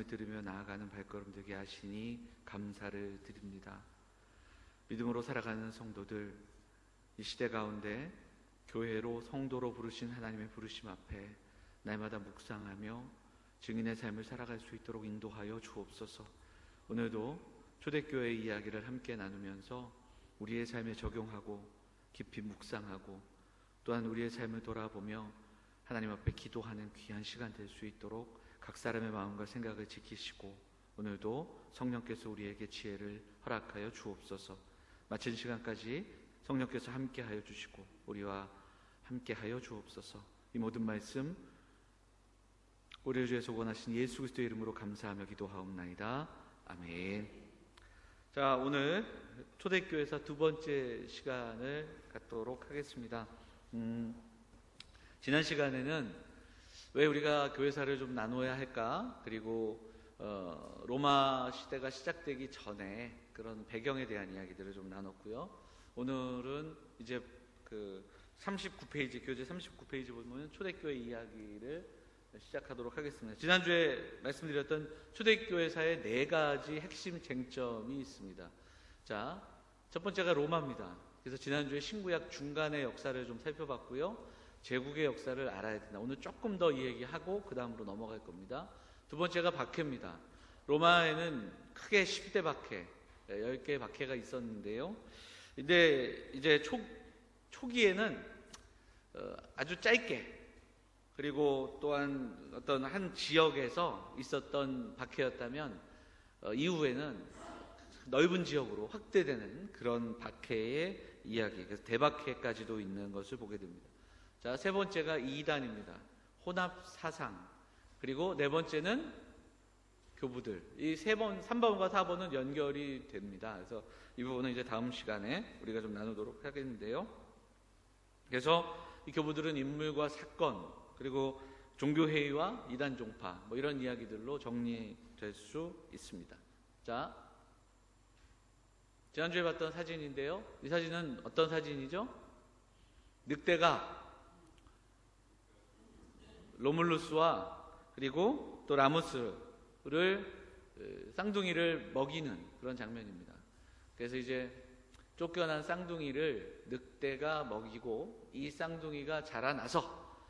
들으며 나아가는 발걸음 되게 하시니 감사를 드립니다. 믿음으로 살아가는 성도들, 이 시대 가운데 교회로 성도로 부르신 하나님의 부르심 앞에 날마다 묵상하며 증인의 삶을 살아갈 수 있도록 인도하여 주옵소서. 오늘도 초대교회의 이야기를 함께 나누면서 우리의 삶에 적용하고 깊이 묵상하고 또한 우리의 삶을 돌아보며 하나님 앞에 기도하는 귀한 시간 될 수 있도록 각 사람의 마음과 생각을 지키시고 오늘도 성령께서 우리에게 지혜를 허락하여 주옵소서. 마친 시간까지 성령께서 함께하여 주시고 우리와 함께하여 주옵소서. 이 모든 말씀 우리 주에서 원하신 예수 그리스도의 이름으로 감사하며 기도하옵나이다. 아멘. 자, 오늘 초대교회사 두 번째 시간을 갖도록 하겠습니다. 지난 시간에는 왜 우리가 교회사를 좀 나눠야 할까? 그리고 로마 시대가 시작되기 전에 그런 배경에 대한 이야기들을 좀 나눴고요. 오늘은 이제 그 39페이지, 교재 39페이지 보면 초대교회 이야기를 시작하도록 하겠습니다. 지난주에 말씀드렸던 초대교회사의 4가지 핵심 쟁점이 있습니다. 자, 첫 번째가 로마입니다. 그래서 지난주에 신구약 중간의 역사를 좀 살펴봤고요. 제국의 역사를 알아야 된다. 오늘 조금 더 이야기하고 그 다음으로 넘어갈 겁니다. 두 번째가 박해입니다. 로마에는 크게 10대 박해, 10개의 박해가 있었는데요. 근데 이제 초기에는 아주 짧게, 그리고 또한 어떤 한 지역에서 있었던 박해였다면 이후에는 넓은 지역으로 확대되는 그런 박해의 이야기, 그래서 대박해까지도 있는 것을 보게 됩니다. 자, 세 번째가 이단입니다. 혼합 사상. 그리고 네 번째는 교부들. 이 3번과 4번은 연결이 됩니다. 그래서 이 부분은 이제 다음 시간에 우리가 좀 나누도록 하겠는데요. 그래서 이 교부들은 인물과 사건, 그리고 종교회의와 이단 종파, 뭐 이런 이야기들로 정리될 수 있습니다. 자, 지난주에 봤던 사진인데요. 이 사진은 어떤 사진이죠? 늑대가 로물루스와 그리고 또 라무스를 쌍둥이를 먹이는 그런 장면입니다. 그래서 이제 쫓겨난 쌍둥이를 늑대가 먹이고 이 쌍둥이가 자라나서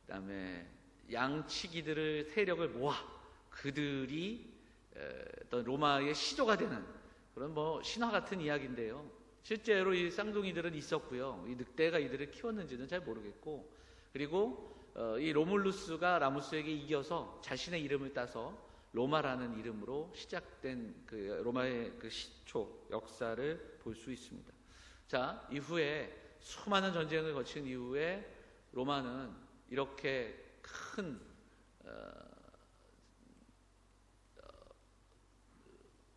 그다음에 양치기들을 세력을 모아 그들이 어떤 로마의 시조가 되는 그런 뭐 신화 같은 이야기인데요. 실제로 이 쌍둥이들은 있었고요. 이 늑대가 이들을 키웠는지는 잘 모르겠고, 그리고 이 로물루스가 라무스에게 이겨서 자신의 이름을 따서 로마라는 이름으로 시작된 그 로마의 그 시초 역사를 볼 수 있습니다. 자, 이후에 수많은 전쟁을 거친 이후에 로마는 이렇게 큰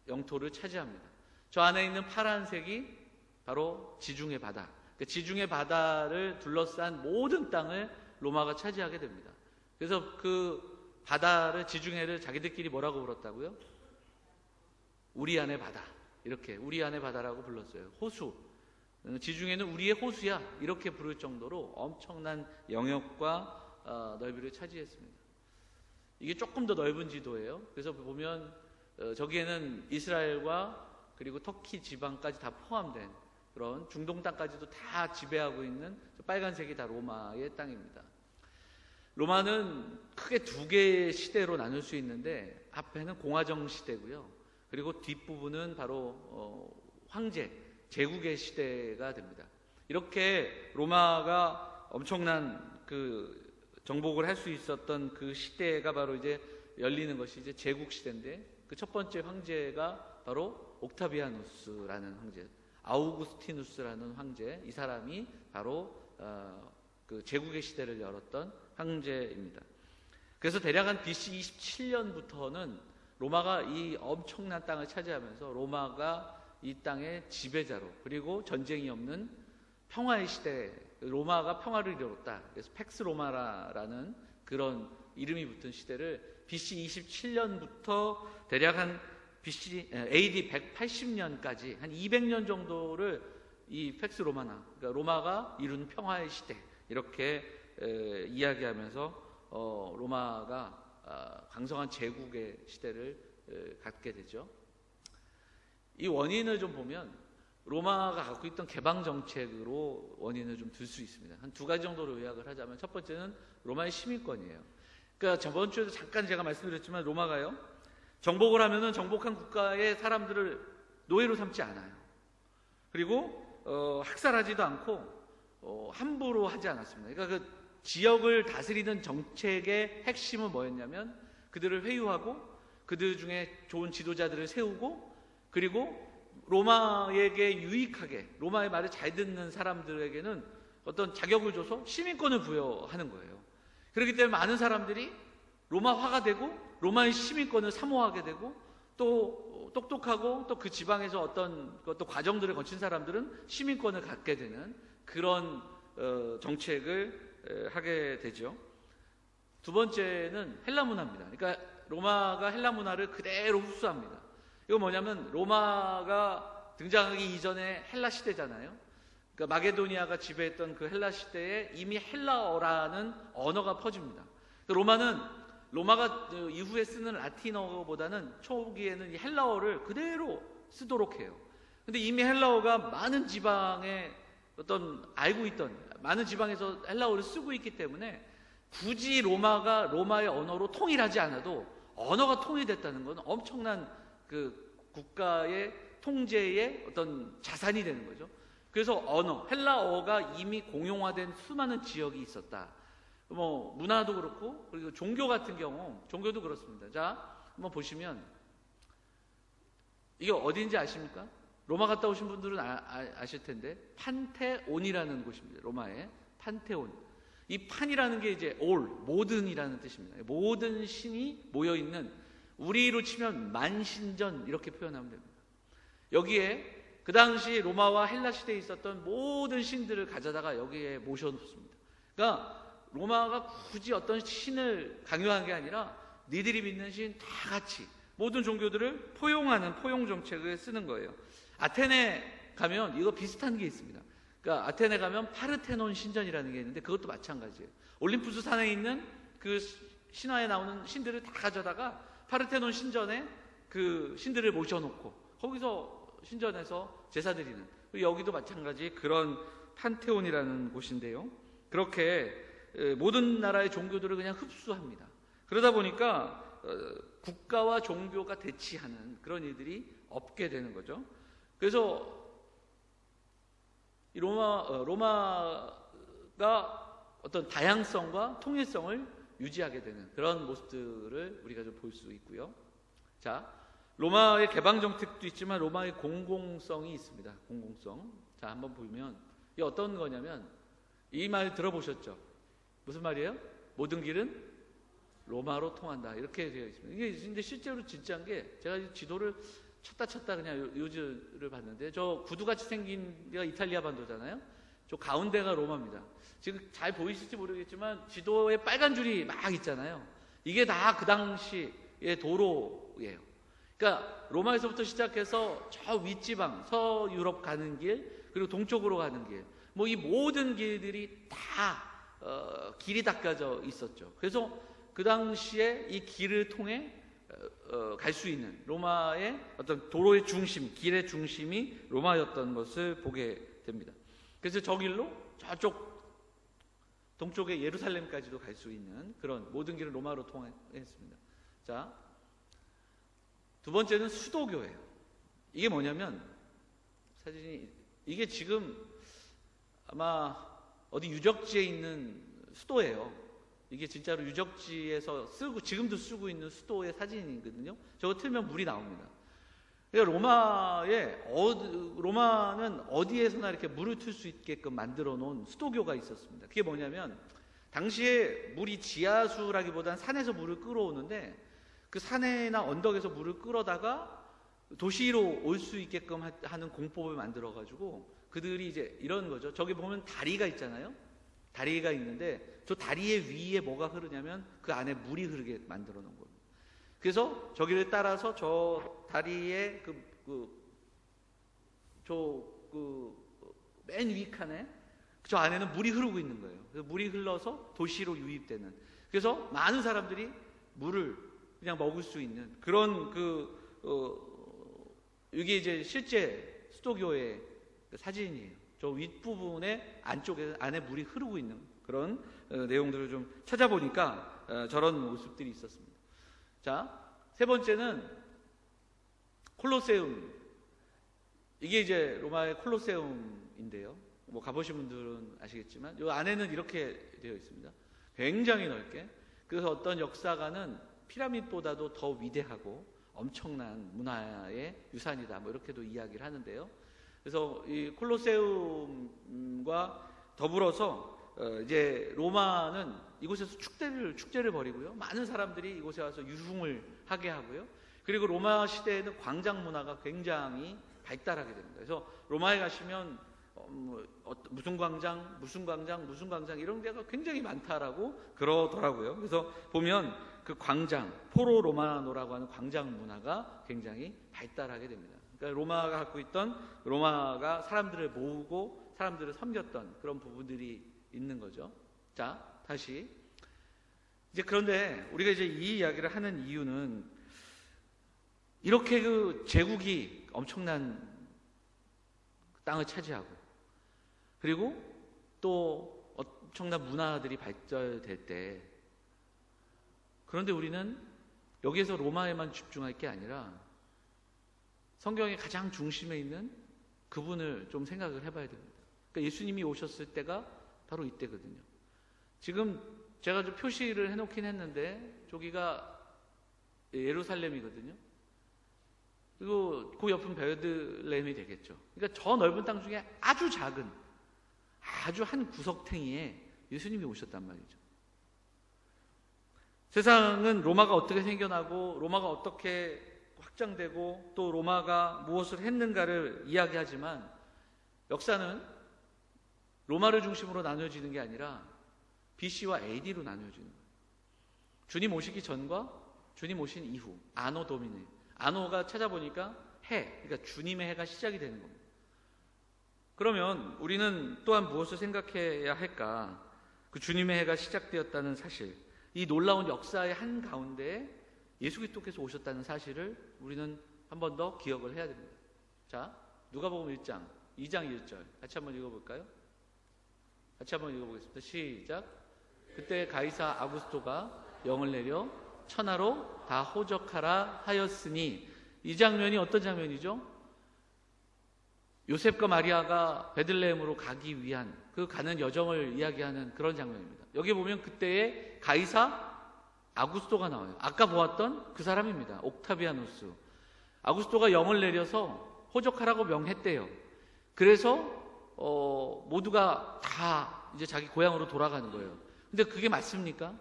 영토를 차지합니다. 저 안에 있는 파란색이 바로 지중해 바다. 그 지중해 바다를 둘러싼 모든 땅을 로마가 차지하게 됩니다. 그래서 그 바다를, 지중해를 자기들끼리 뭐라고 불렀다고요? 우리 안의 바다. 이렇게 우리 안의 바다라고 불렀어요. 호수. 지중해는 우리의 호수야. 이렇게 부를 정도로 엄청난 영역과 넓이를 차지했습니다. 이게 조금 더 넓은 지도예요. 그래서 보면 저기에는 이스라엘과 그리고 터키 지방까지 다 포함된 그런 중동 땅까지도 다 지배하고 있는 빨간색이 다 로마의 땅입니다. 로마는 크게 2개의 시대로 나눌 수 있는데 앞에는 공화정 시대고요. 그리고 뒷부분은 바로 황제, 제국의 시대가 됩니다. 이렇게 로마가 엄청난 그 정복을 할 수 있었던 그 시대가 바로 이제 열리는 것이 이제 제국 시대인데, 그 첫 번째 황제가 바로 옥타비아누스라는 황제, 아우구스티누스라는 황제, 이 사람이 바로 그 제국의 시대를 열었던 황제입니다. 그래서 대략 한 BC 27년부터는 로마가 이 엄청난 땅을 차지하면서 로마가 이 땅의 지배자로, 그리고 전쟁이 없는 평화의 시대, 로마가 평화를 이루었다. 그래서 팩스 로마라는 그런 이름이 붙은 시대를 BC 27년부터 대략 한 AD 180년까지 한 200년 정도를 이 팩스 로마나, 그러니까 로마가 이룬 평화의 시대, 이렇게 이야기하면서 로마가 강성한 제국의 시대를 갖게 되죠. 이 원인을 좀 보면 로마가 갖고 있던 개방 정책으로 원인을 좀 들 수 있습니다. 한 2가지 정도로 요약을 하자면, 첫 번째는 로마의 시민권이에요. 그러니까 저번 주에도 잠깐 제가 말씀드렸지만, 로마가요, 정복을 하면은 정복한 국가의 사람들을 노예로 삼지 않아요. 그리고 학살하지도 않고 함부로 하지 않았습니다. 그러니까 그 지역을 다스리는 정책의 핵심은 뭐였냐면, 그들을 회유하고 그들 중에 좋은 지도자들을 세우고, 그리고 로마에게 유익하게, 로마의 말을 잘 듣는 사람들에게는 어떤 자격을 줘서 시민권을 부여하는 거예요. 그렇기 때문에 많은 사람들이 로마화가 되고 로마의 시민권을 사모하게 되고, 또 똑똑하고 또 그 지방에서 어떤 또 과정들을 거친 사람들은 시민권을 갖게 되는 그런 정책을 하게 되죠. 두 번째는 헬라 문화입니다. 그러니까 로마가 헬라 문화를 그대로 흡수합니다. 이거 뭐냐면, 로마가 등장하기 이전에 헬라 시대잖아요. 그러니까 마게도니아가 지배했던 그 헬라 시대에 이미 헬라어라는 언어가 퍼집니다. 로마가 이후에 쓰는 라틴어보다는 초기에는 이 헬라어를 그대로 쓰도록 해요. 근데 이미 헬라어가 많은 지방에 알고 있던 많은 지방에서 헬라어를 쓰고 있기 때문에, 굳이 로마가 로마의 언어로 통일하지 않아도 언어가 통일됐다는 건 엄청난 그 국가의 통제의 어떤 자산이 되는 거죠. 그래서 헬라어가 이미 공용화된 수많은 지역이 있었다. 문화도 그렇고, 그리고 종교 같은 경우, 종교도 그렇습니다. 자, 한번 보시면, 이게 어디인지 아십니까? 로마 갔다 오신 분들은 아실 텐데, 판테온이라는 곳입니다. 로마의 판테온. 이 판이라는 게 이제 모든이라는 뜻입니다. 모든 신이 모여있는, 우리로 치면 만신전, 이렇게 표현하면 됩니다. 여기에 그 당시 로마와 헬라 시대에 있었던 모든 신들을 가져다가 여기에 모셔놓습니다. 그러니까 로마가 굳이 어떤 신을 강요한 게 아니라 니들이 믿는 신 다 같이 모든 종교들을 포용하는 포용 정책을 쓰는 거예요. 아테네 가면 이거 비슷한 게 있습니다. 그러니까 아테네 가면 파르테논 신전이라는 게 있는데, 그것도 마찬가지예요. 올림푸스 산에 있는 그 신화에 나오는 신들을 다 가져다가 파르테논 신전에 그 신들을 모셔놓고 거기서 신전에서 제사 드리는, 여기도 마찬가지 그런 판테온이라는 곳인데요. 그렇게 모든 나라의 종교들을 그냥 흡수합니다. 그러다 보니까 국가와 종교가 대치하는 그런 일들이 없게 되는 거죠. 그래서 이 로마가 어떤 다양성과 통일성을 유지하게 되는 그런 모습들을 우리가 좀 볼 수 있고요. 자, 로마의 개방 정책도 있지만 로마의 공공성이 있습니다. 공공성. 자, 한번 보면 이게 어떤 거냐면, 이 말 들어보셨죠? 무슨 말이에요? 모든 길은 로마로 통한다. 이렇게 되어 있습니다. 이게 근데 실제로 진짜인 게, 제가 지도를 찾다 그냥 요즘을 봤는데, 저 구두같이 생긴 데가 이탈리아 반도잖아요. 저 가운데가 로마입니다. 지금 잘 보이실지 모르겠지만 지도에 빨간 줄이 막 있잖아요. 이게 다 그 당시의 도로예요. 그러니까 로마에서부터 시작해서 저 윗지방 서유럽 가는 길, 그리고 동쪽으로 가는 길, 이 모든 길들이 다 길이 닦여져 있었죠. 그래서 그 당시에 이 길을 통해 갈 수 있는 로마의 어떤 도로의 중심, 길의 중심이 로마였던 것을 보게 됩니다. 그래서 저 길로 저쪽 동쪽의 예루살렘까지도 갈 수 있는 그런 모든 길은 로마로 통했습니다. 자, 두 번째는 수도교예요. 이게 뭐냐면, 사진이, 이게 지금 아마 어디 유적지에 있는 수도예요. 이게 진짜로 유적지에서 지금도 쓰고 있는 수도의 사진이거든요. 저거 틀면 물이 나옵니다. 그러니까 로마는 어디에서나 이렇게 물을 틀 수 있게끔 만들어 놓은 수도교가 있었습니다. 그게 뭐냐면, 당시에 물이 지하수라기보다는 산에서 물을 끌어오는데, 그 산이나 언덕에서 물을 끌어다가 도시로 올 수 있게끔 하는 공법을 만들어가지고, 그들이 이제 이런 거죠. 저기 보면 다리가 있잖아요. 다리가 있는데, 저 다리의 위에 뭐가 흐르냐면 그 안에 물이 흐르게 만들어 놓은 거예요. 그래서 저기를 따라서 저 다리의 맨 위 칸에 저 안에는 물이 흐르고 있는 거예요. 그래서 물이 흘러서 도시로 유입되는. 그래서 많은 사람들이 물을 그냥 먹을 수 있는 그런 이게 이제 실제 수도교의 사진이에요. 저 윗부분에 안에 물이 흐르고 있는 그런 내용들을 좀 찾아보니까 저런 모습들이 있었습니다. 자, 세 번째는 콜로세움. 이게 이제 로마의 콜로세움인데요. 뭐 가보신 분들은 아시겠지만 이 안에는 이렇게 되어 있습니다. 굉장히 넓게. 그래서 어떤 역사가는 피라밋보다도 더 위대하고 엄청난 문화의 유산이다, 뭐 이렇게도 이야기를 하는데요. 그래서 이 콜로세움과 더불어서 이제 로마는 이곳에서 축제를 벌이고요. 많은 사람들이 이곳에 와서 유흥을 하게 하고요. 그리고 로마 시대에는 광장 문화가 굉장히 발달하게 됩니다. 그래서 로마에 가시면 무슨 광장 이런 데가 굉장히 많다라고 그러더라고요. 그래서 보면 그 광장, 포로 로마노라고 하는 광장 문화가 굉장히 발달하게 됩니다. 그러니까 로마가 갖고 있던, 로마가 사람들을 모으고 사람들을 섬겼던 그런 부분들이 있는 거죠. 자, 다시 이제 그런데 우리가 이제 이 이야기를 하는 이유는 이렇게 그 제국이 엄청난 땅을 차지하고 그리고 또 엄청난 문화들이 발달될 때, 그런데 우리는 여기에서 로마에만 집중할 게 아니라 성경의 가장 중심에 있는 그분을 좀 생각을 해봐야 됩니다. 그러니까 예수님이 오셨을 때가 바로 이때거든요. 지금 제가 좀 표시를 해놓긴 했는데 저기가 예루살렘이거든요. 그리고 그 옆은 베들레헴이 되겠죠. 그러니까 저 넓은 땅 중에 아주 작은, 아주 한 구석탱이에 예수님이 오셨단 말이죠. 세상은 로마가 어떻게 생겨나고 로마가 어떻게 확장되고 또 로마가 무엇을 했는가를 이야기하지만 역사는 로마를 중심으로 나누어지는 게 아니라 BC와 AD로 나누어지는 거예요. 주님 오시기 전과 주님 오신 이후, 아노 도미네. 아노가 찾아보니까 해, 그러니까 주님의 해가 시작이 되는 겁니다. 그러면 우리는 또한 무엇을 생각해야 할까? 그 주님의 해가 시작되었다는 사실, 이 놀라운 역사의 한가운데 예수 그리스도께서 오셨다는 사실을 우리는 한 번 더 기억을 해야 됩니다. 자, 누가복음 1장 2장 1절 같이 한번 읽어볼까요? 같이 한번 읽어보겠습니다. 시작. 그때 가이사 아구스토가 영을 내려 천하로 다 호적하라 하였으니, 이 장면이 어떤 장면이죠? 요셉과 마리아가 베들레헴으로 가기 위한 그 가는 여정을 이야기하는 그런 장면입니다. 여기 보면 그때의 가이사 아구스토가 나와요. 아까 보았던 그 사람입니다. 옥타비아누스. 아구스토가 영을 내려서 호적하라고 명했대요. 그래서 모두가 다 이제 자기 고향으로 돌아가는 거예요. 근데 그게 맞습니까?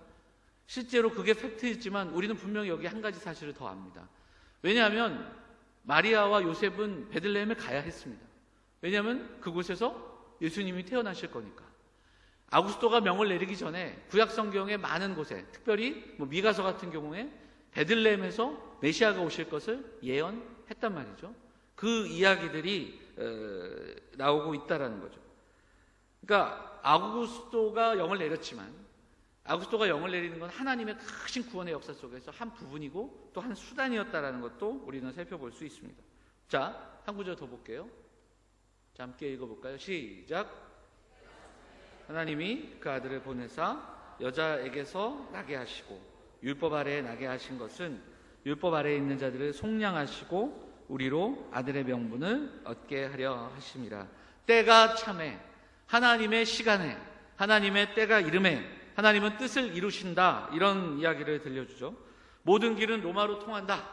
실제로 그게 팩트이지만 우리는 분명히 여기 한 가지 사실을 더 압니다. 왜냐하면 마리아와 요셉은 베들레헴에 가야 했습니다. 왜냐하면 그곳에서 예수님이 태어나실 거니까. 아구스토가 명을 내리기 전에 구약 성경의 많은 곳에, 특별히 미가서 같은 경우에 베들레헴에서 메시아가 오실 것을 예언했단 말이죠. 그 이야기들이 나오고 있다라는 거죠. 그러니까 아구스토가 영을 내렸지만, 아구스토가 영을 내리는 건 하나님의 크신 구원의 역사 속에서 한 부분이고 또 한 수단이었다라는 것도 우리는 살펴볼 수 있습니다. 자, 한 구절 더 볼게요. 자, 함께 읽어볼까요? 시작. 하나님이 그 아들을 보내사 여자에게서 나게 하시고 율법 아래에 나게 하신 것은 율법 아래에 있는 자들을 속량하시고 우리로 아들의 명분을 얻게 하려 하심이라. 때가 참에, 하나님의 시간에, 하나님의 때가 이름에 하나님은 뜻을 이루신다, 이런 이야기를 들려주죠. 모든 길은 로마로 통한다.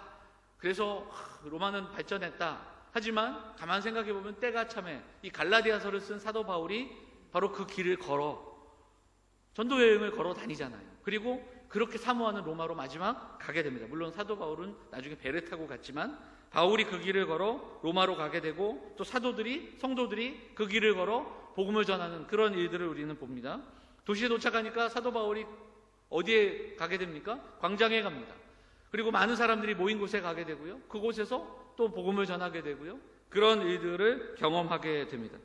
그래서 로마는 발전했다. 하지만 가만 생각해 보면 때가 참에, 이 갈라디아서를 쓴 사도 바울이 바로 그 길을 걸어 전도 여행을 걸어 다니잖아요. 그리고 그렇게 사모하는 로마로 마지막 가게 됩니다. 물론 사도 바울은 나중에 배를 타고 갔지만 바울이 그 길을 걸어 로마로 가게 되고 또 성도들이 그 길을 걸어 복음을 전하는 그런 일들을 우리는 봅니다. 도시에 도착하니까 사도 바울이 어디에 가게 됩니까? 광장에 갑니다. 그리고 많은 사람들이 모인 곳에 가게 되고요. 그곳에서 또 복음을 전하게 되고요. 그런 일들을 경험하게 됩니다.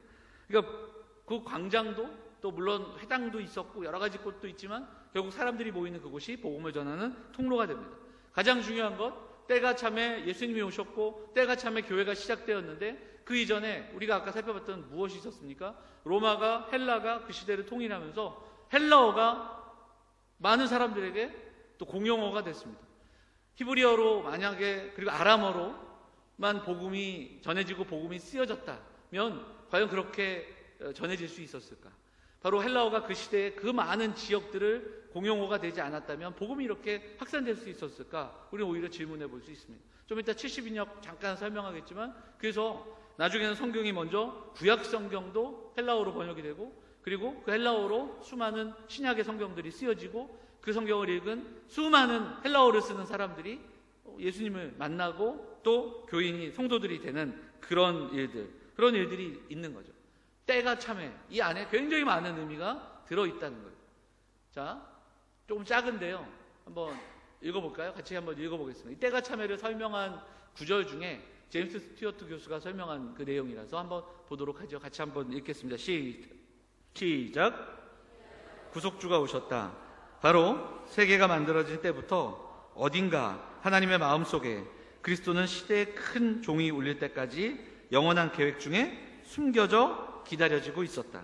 그러니까 그 광장도 또 물론 회당도 있었고 여러 가지 곳도 있지만 결국 사람들이 모이는 그곳이 복음을 전하는 통로가 됩니다. 가장 중요한 것, 때가 참에 예수님이 오셨고 때가 참에 교회가 시작되었는데 그 이전에 우리가 아까 살펴봤던 무엇이 있었습니까? 로마가 헬라가 그 시대를 통일하면서 헬라어가 많은 사람들에게 또 공용어가 됐습니다. 히브리어로 만약에 그리고 아람어로만 복음이 전해지고 복음이 쓰여졌다면 과연 그렇게 전해질 수 있었을까? 바로 헬라어가 그 시대에 그 많은 지역들을 공용어가 되지 않았다면 복음이 이렇게 확산될 수 있었을까? 우리는 오히려 질문해 볼 수 있습니다. 좀 이따 70인역 잠깐 설명하겠지만 그래서 나중에는 성경이 먼저 구약 성경도 헬라어로 번역이 되고 그리고 그 헬라어로 수많은 신약의 성경들이 쓰여지고 그 성경을 읽은 수많은 헬라어를 쓰는 사람들이 예수님을 만나고 또 교인이 성도들이 되는 그런 일들이 있는 거죠. 때가 참에 이 안에 굉장히 많은 의미가 들어있다는 거예요. 자, 조금 작은데요. 한번 읽어볼까요? 같이 한번 읽어보겠습니다. 이 때가 참에를 설명한 구절 중에 제임스 스튜어트 교수가 설명한 그 내용이라서 한번 보도록 하죠. 같이 한번 읽겠습니다. 시작. 구속주가 오셨다. 바로 세계가 만들어질 때부터 어딘가 하나님의 마음속에 그리스도는 시대의 큰 종이 울릴 때까지 영원한 계획 중에 숨겨져 기다려지고 있었다.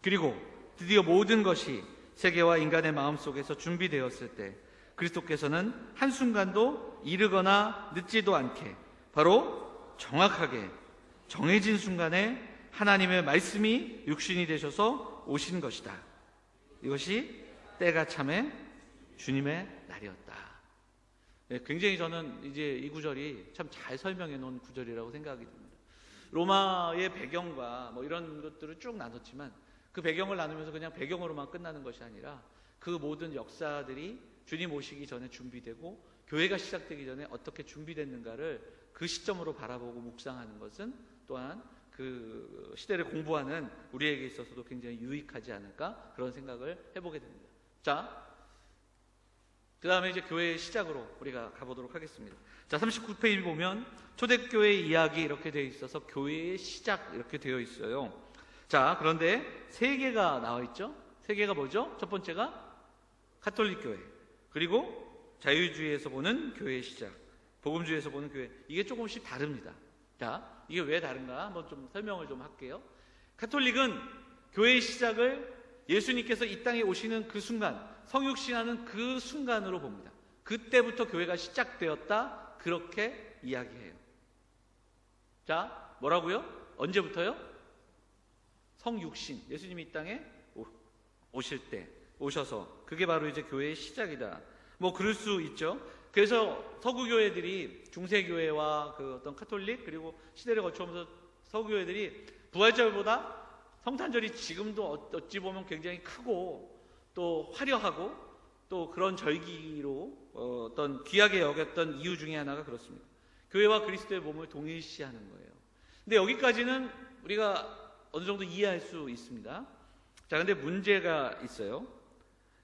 그리고 드디어 모든 것이 세계와 인간의 마음속에서 준비되었을 때 그리스도께서는 한순간도 이르거나 늦지도 않게 바로 정확하게 정해진 순간에 하나님의 말씀이 육신이 되셔서 오신 것이다. 이것이 때가 참에 주님의 날이었다. 네, 굉장히 저는 이제 이 구절이 참 잘 설명해 놓은 구절이라고 생각이 듭니다. 로마의 배경과 뭐 이런 것들을 쭉 나눴지만 그 배경을 나누면서 그냥 배경으로만 끝나는 것이 아니라 그 모든 역사들이 주님 오시기 전에 준비되고 교회가 시작되기 전에 어떻게 준비됐는가를 그 시점으로 바라보고 묵상하는 것은 또한 그 시대를 공부하는 우리에게 있어서도 굉장히 유익하지 않을까 그런 생각을 해보게 됩니다. 자, 그 다음에 이제 교회의 시작으로 우리가 가보도록 하겠습니다. 자, 39페이지 보면 초대교회 이야기 이렇게 되어 있어서 교회의 시작 이렇게 되어 있어요. 자, 그런데 세 개가 나와 있죠. 세 개가 뭐죠? 첫 번째가 가톨릭 교회, 그리고 자유주의에서 보는 교회의 시작, 복음주의에서 보는 교회. 이게 조금씩 다릅니다. 자, 이게 왜 다른가 한번 좀 설명을 좀 할게요. 가톨릭은 교회의 시작을 예수님께서 이 땅에 오시는 그 순간, 성육신하는 그 순간으로 봅니다. 그때부터 교회가 시작되었다, 그렇게 이야기해요. 자, 뭐라고요? 언제부터요? 성육신, 예수님이 이 땅에 오실 때, 오셔서 그게 바로 이제 교회의 시작이다. 뭐 그럴 수 있죠. 그래서 서구교회들이 중세교회와 그 어떤 카톨릭 그리고 시대를 거쳐오면서 서구교회들이 부활절보다 성탄절이 지금도 어찌 보면 굉장히 크고 또 화려하고 또 그런 절기로 어떤 귀하게 여겼던 이유 중에 하나가 그렇습니다. 교회와 그리스도의 몸을 동일시하는 거예요. 근데 여기까지는 우리가 어느 정도 이해할 수 있습니다. 자, 근데 문제가 있어요.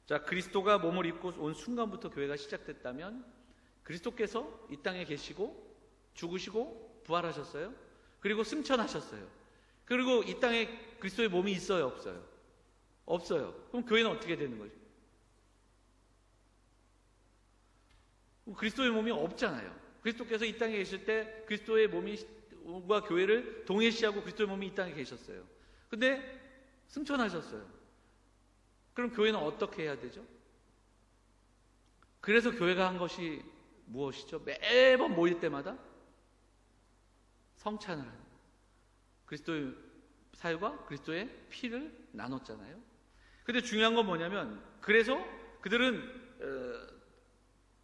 자, 그리스도가 몸을 입고 온 순간부터 교회가 시작됐다면 그리스도께서 이 땅에 계시고 죽으시고 부활하셨어요. 그리고 승천하셨어요. 그리고 이 땅에 그리스도의 몸이 있어요, 없어요? 없어요. 그럼 교회는 어떻게 되는 거죠? 그리스도의 몸이 없잖아요. 그리스도께서 이 땅에 계실 때 그리스도의 몸과 교회를 동일시하고 그리스도의 몸이 이 땅에 계셨어요. 근데 승천하셨어요. 그럼 교회는 어떻게 해야 되죠? 그래서 교회가 한 것이 무엇이죠? 매번 모일 때마다 성찬을 하는 거예요. 그리스도의 살과 그리스도의 피를 나눴잖아요. 근데 중요한 건 뭐냐면, 그래서 그들은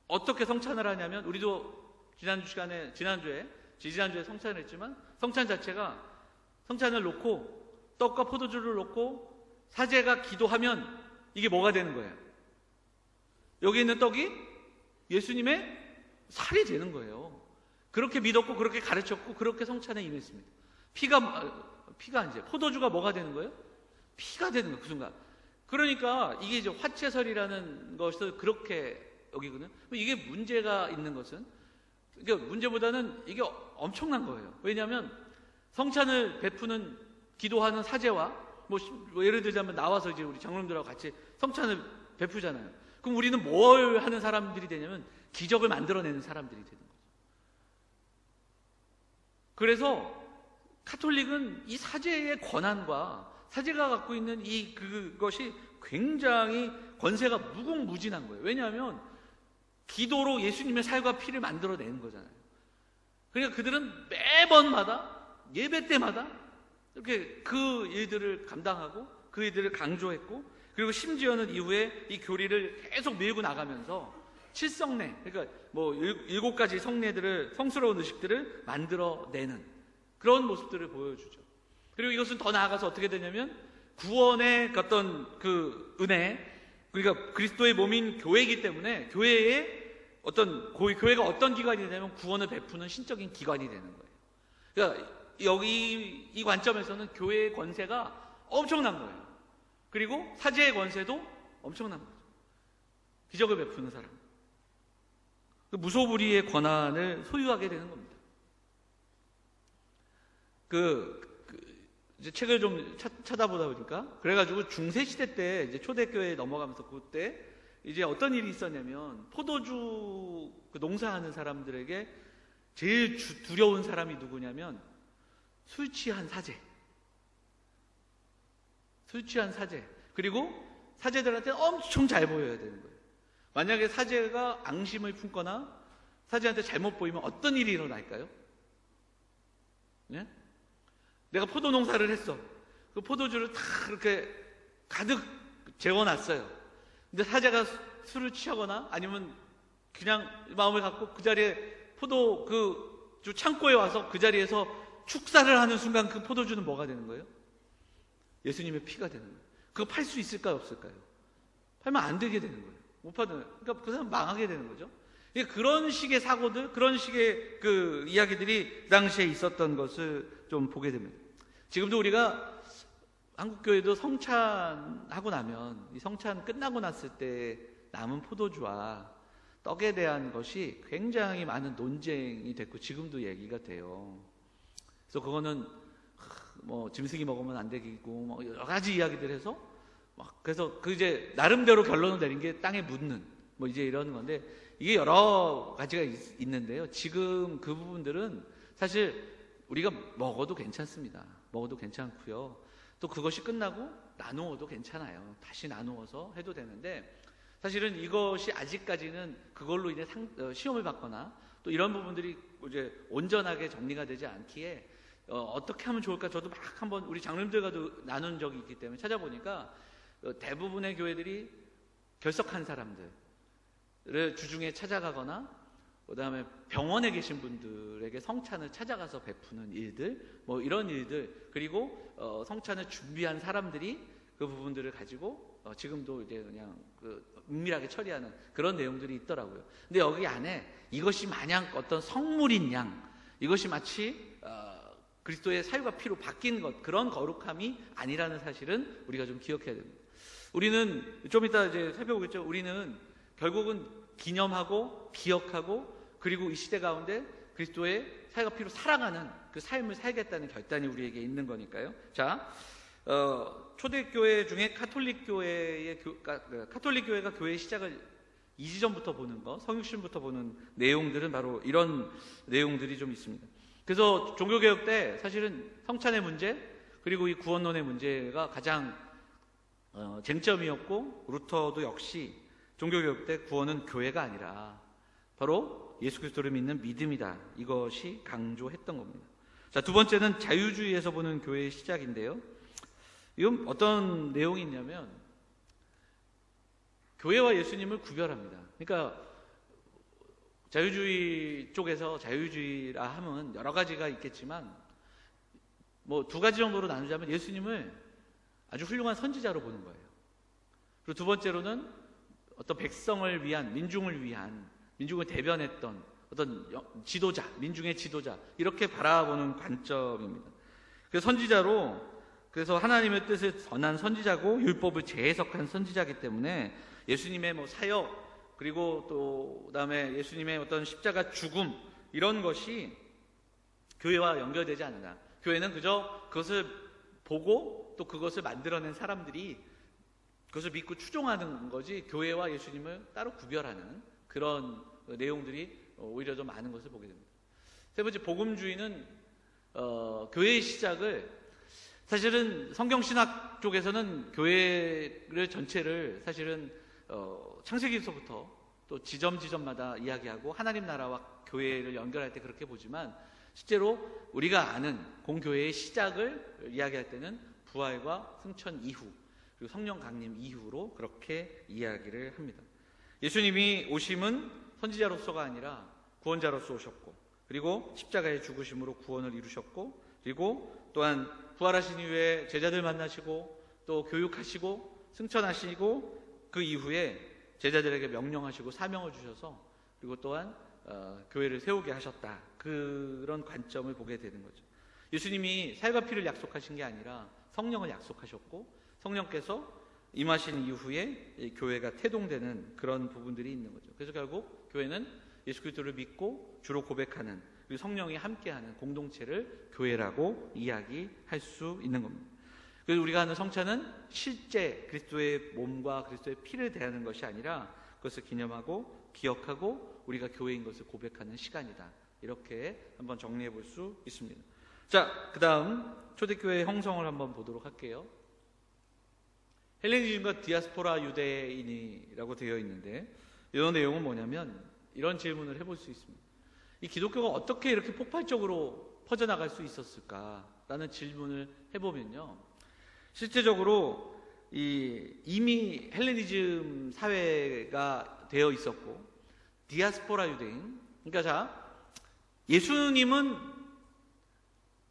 어떻게 성찬을 하냐면, 우리도 지난주에 성찬을 했지만, 성찬 자체가 성찬을 놓고 떡과 포도주를 놓고 사제가 기도하면 이게 뭐가 되는 거예요? 여기 있는 떡이 예수님의 살이 되는 거예요. 그렇게 믿었고 그렇게 가르쳤고 그렇게 성찬에 임했습니다. 피가 이제 포도주가 뭐가 되는 거예요? 피가 되는 거예요. 그 순간. 그러니까 이게 이제 화채설이라는 것을 그렇게 여기거든요. 이게 문제가 있는 것은, 그러니까 문제보다는 이게 엄청난 거예요. 왜냐하면 성찬을 베푸는 기도하는 사제와 뭐 예를 들자면 나와서 이제 우리 장로님들하고 같이 성찬을 베푸잖아요. 그럼 우리는 뭘 하는 사람들이 되냐면 기적을 만들어내는 사람들이 되는 거죠. 그래서 카톨릭은 이 사제의 권한과 사제가 갖고 있는 그것이 굉장히 권세가 무궁무진한 거예요. 왜냐하면 기도로 예수님의 살과 피를 만들어내는 거잖아요. 그러니까 그들은 매번마다 예배 때마다 이렇게 그 일들을 감당하고 그 일들을 강조했고, 그리고 심지어는 이후에 이 교리를 계속 밀고 나가면서 칠성례, 그러니까 뭐 7가지 성례들을, 성스러운 의식들을 만들어내는 그런 모습들을 보여주죠. 그리고 이것은 더 나아가서 어떻게 되냐면 구원의 어떤 그 은혜, 그러니까 그리스도의 몸인 교회이기 때문에 교회가 어떤 기관이 되냐면 구원을 베푸는 신적인 기관이 되는 거예요. 그러니까 여기 이 관점에서는 교회의 권세가 엄청난 거예요. 그리고 사제의 권세도 엄청난 거죠. 기적을 베푸는 사람, 무소불위의 권한을 소유하게 되는 겁니다. 이제 책을 좀 찾아보다 보니까, 그래가지고 중세시대 때 이제 초대교회에 넘어가면서 그때 이제 어떤 일이 있었냐면, 포도주 농사하는 사람들에게 제일 두려운 사람이 누구냐면 술 취한 사제. 그리고 사제들한테는 엄청 잘 보여야 되는 거예요. 만약에 사제가 앙심을 품거나 사제한테 잘못 보이면 어떤 일이 일어날까요? 네? 내가 포도 농사를 했어. 그 포도주를 다 이렇게 가득 재워놨어요. 근데 사제가 술을 취하거나 아니면 그냥 마음을 갖고 그 자리에 포도주 창고에 와서 그 자리에서 축사를 하는 순간 그 포도주는 뭐가 되는 거예요? 예수님의 피가 되는 거예요. 그거 팔 수 있을까요, 없을까요? 팔면 안 되게 되는 거예요. 못 팔면, 그러니까 그 사람 망하게 되는 거죠. 그런 식의 사고들, 그런 식의 그 이야기들이 그 당시에 있었던 것을 좀 보게 됩니다. 지금도 우리가 한국교회도 성찬하고 나면, 이 성찬 끝나고 났을 때 남은 포도주와 떡에 대한 것이 굉장히 많은 논쟁이 됐고 지금도 얘기가 돼요. 그래서 그거는 뭐 짐승이 먹으면 안 되고 뭐 여러 가지 이야기들 해서 그래서 이제 나름대로 결론을 내린 게 땅에 묻는 뭐 이제 이런 건데, 이게 여러 가지가 있는데요. 지금 그 부분들은 사실 우리가 먹어도 괜찮습니다. 먹어도 괜찮고요. 또 그것이 끝나고 나누어도 괜찮아요. 다시 나누어서 해도 되는데, 사실은 이것이 아직까지는 그걸로 인해 시험을 받거나 또 이런 부분들이 이제 온전하게 정리가 되지 않기에 어떻게 하면 좋을까, 저도 막 한번 우리 장로님들과도 나눈 적이 있기 때문에 찾아보니까 대부분의 교회들이 결석한 사람들을 주중에 찾아가거나 그 다음에 병원에 계신 분들에게 성찬을 찾아가서 베푸는 일들, 뭐 이런 일들, 그리고 성찬을 준비한 사람들이 그 부분들을 가지고 지금도 이제 그냥 은밀하게 처리하는 그런 내용들이 있더라고요. 근데 여기 안에 이것이 마냥 어떤 성물인 양, 이것이 마치 그리스도의 살과 피로 바뀐 것, 그런 거룩함이 아니라는 사실은 우리가 좀 기억해야 됩니다. 우리는 좀 이따 이제 살펴보겠죠. 우리는 결국은 기념하고 기억하고 그리고 이 시대 가운데 그리스도의 살과 피로 살아가는 그 삶을 살겠다는 결단이 우리에게 있는 거니까요. 자, 초대교회 중에 카톨릭 교회가 교회의 시작을 이지전부터 보는 것, 성육신부터 보는 내용들은 바로 이런 내용들이 좀 있습니다. 그래서 종교개혁 때 사실은 성찬의 문제, 그리고 이 구원론의 문제가 가장 쟁점이었고, 루터도 역시 종교개혁 때 구원은 교회가 아니라 바로 예수 그리스도를 믿는 믿음이다, 이것이 강조했던 겁니다. 자, 두 번째는 자유주의에서 보는 교회의 시작인데요. 이건 어떤 내용이 있냐면 교회와 예수님을 구별합니다. 그러니까 자유주의 쪽에서 자유주의라 하면 여러 가지가 있겠지만 뭐 두 가지 정도로 나누자면 예수님을 아주 훌륭한 선지자로 보는 거예요. 그리고 두 번째로는 어떤 백성을 위한, 민중을 위한, 민중을 대변했던 어떤 지도자, 민중의 지도자, 이렇게 바라보는 관점입니다. 그래서 선지자로, 그래서 하나님의 뜻을 전한 선지자고 율법을 재해석한 선지자이기 때문에 예수님의 뭐 사역, 그리고 또 그다음에 예수님의 어떤 십자가 죽음, 이런 것이 교회와 연결되지 않는다. 교회는 그저 그것을 보고 또 그것을 만들어낸 사람들이 그것을 믿고 추종하는 거지 교회와 예수님을 따로 구별하는 그런 내용들이 오히려 더 많은 것을 보게 됩니다. 세 번째, 복음주의는 교회의 시작을 사실은 성경신학 쪽에서는 교회를 전체를 사실은 창세기에서부터 또 지점마다 이야기하고 하나님 나라와 교회를 연결할 때 그렇게 보지만 실제로 우리가 아는 공교회의 시작을 이야기할 때는 부활과 승천 이후 그리고 성령 강림 이후로 그렇게 이야기를 합니다. 예수님이 오심은 선지자로서가 아니라 구원자로서 오셨고 그리고 십자가의 죽으심으로 구원을 이루셨고 그리고 또한 부활하신 이후에 제자들 만나시고 또 교육하시고 승천하시고 그 이후에 제자들에게 명령하시고 사명을 주셔서 그리고 또한 교회를 세우게 하셨다. 그런 관점을 보게 되는 거죠. 예수님이 살과 피를 약속하신 게 아니라 성령을 약속하셨고 성령께서 임하신 이후에 교회가 태동되는 그런 부분들이 있는 거죠. 그래서 결국 교회는 예수 그리스도를 믿고 주로 고백하는 그리고 성령이 함께하는 공동체를 교회라고 이야기할 수 있는 겁니다. 그래서 우리가 하는 성찬은 실제 그리스도의 몸과 그리스도의 피를 대하는 것이 아니라 그것을 기념하고 기억하고 우리가 교회인 것을 고백하는 시간이다. 이렇게 한번 정리해 볼 수 있습니다. 자, 그 다음 초대교회의 형성을 한번 보도록 할게요. 헬레니즘과 디아스포라 유대인이라고 되어 있는데 이런 내용은 뭐냐면 이런 질문을 해볼 수 있습니다. 이 기독교가 어떻게 이렇게 폭발적으로 퍼져나갈 수 있었을까라는 질문을 해보면요. 실제적으로 이미 헬레니즘 사회가 되어 있었고 디아스포라 유대인, 그러니까 자, 예수님은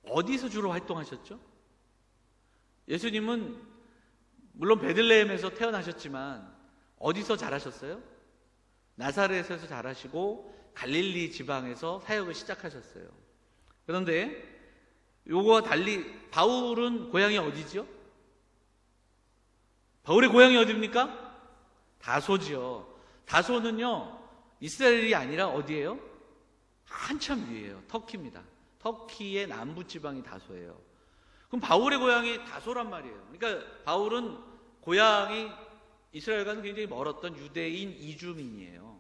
어디서 주로 활동하셨죠? 예수님은 물론 베들레헴에서 태어나셨지만 어디서 자라셨어요? 나사렛에서 자라시고 갈릴리 지방에서 사역을 시작하셨어요. 그런데 요거와 달리 바울은 고향이 어디죠? 바울의 고향이 어디입니까? 다소지요. 다소는요 이스라엘이 아니라 어디예요? 한참 위에요. 터키입니다. 터키의 남부 지방이 다소예요. 그럼 바울의 고향이 다소란 말이에요. 그러니까 바울은 고향이 이스라엘과는 굉장히 멀었던 유대인 이주민이에요.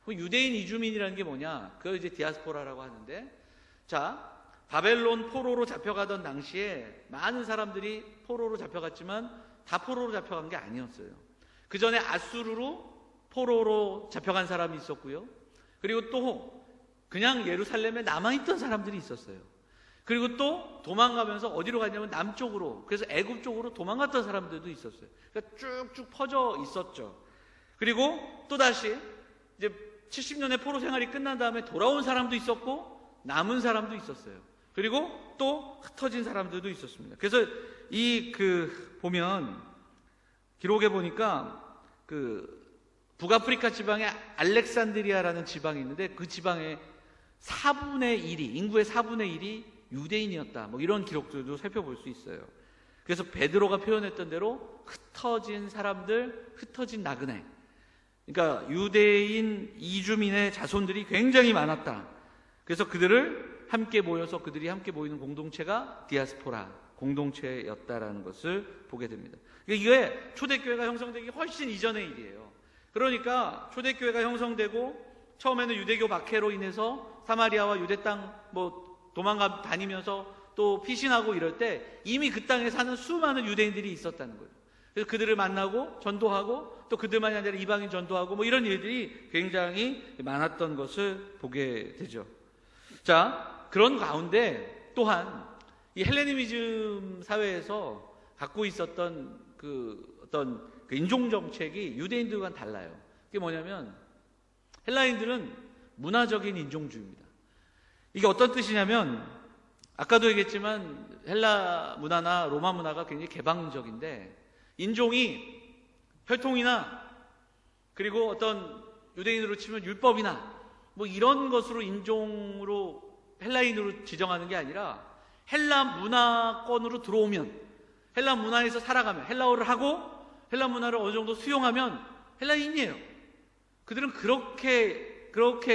그럼 유대인 이주민이라는 게 뭐냐? 그걸 이제 디아스포라라고 하는데, 자, 바벨론 포로로 잡혀가던 당시에 많은 사람들이 포로로 잡혀갔지만 다 포로로 잡혀간 게 아니었어요. 그 전에 아수르로 포로로 잡혀간 사람이 있었고요. 그리고 또 그냥 예루살렘에 남아있던 사람들이 있었어요. 그리고 또 도망가면서 어디로 갔냐면 남쪽으로, 그래서 애굽 쪽으로 도망갔던 사람들도 있었어요. 그러니까 쭉쭉 퍼져 있었죠. 그리고 또다시 이제 70년의 포로 생활이 끝난 다음에 돌아온 사람도 있었고 남은 사람도 있었어요. 그리고 또 흩어진 사람들도 있었습니다. 그래서 보면 기록에 보니까 북아프리카 지방에 알렉산드리아라는 지방이 있는데 그 지방의 4분의 1이, 인구의 4분의 1이 유대인이었다. 뭐 이런 기록들도 살펴볼 수 있어요. 그래서 베드로가 표현했던 대로 흩어진 사람들, 흩어진 나그네. 그러니까 유대인 이주민의 자손들이 굉장히 많았다. 그래서 그들을 함께 모여서 그들이 함께 모이는 공동체가 디아스포라 공동체였다라는 것을 보게 됩니다. 이게 초대교회가 형성되기 훨씬 이전의 일이에요. 그러니까 초대교회가 형성되고 처음에는 유대교 박해로 인해서 사마리아와 유대 땅 도망가 다니면서 또 피신하고 이럴 때 이미 그 땅에 사는 수많은 유대인들이 있었다는 거예요. 그래서 그들을 만나고 전도하고 또 그들만이 아니라 이방인 전도하고 이런 일들이 굉장히 많았던 것을 보게 되죠. 자, 그런 가운데 또한 이 헬레니즘 사회에서 갖고 있었던 어떤 인종 정책이 유대인들과는 달라요. 그게 뭐냐면 헬라인들은 문화적인 인종주의입니다. 이게 어떤 뜻이냐면 아까도 얘기했지만 헬라 문화나 로마 문화가 굉장히 개방적인데 인종이 혈통이나 그리고 어떤 유대인으로 치면 율법이나 이런 것으로 인종으로 헬라인으로 지정하는 게 아니라 헬라 문화권으로 들어오면 헬라 문화에서 살아가면 헬라어를 하고 헬라 문화를 어느 정도 수용하면 헬라인이에요. 그들은 그렇게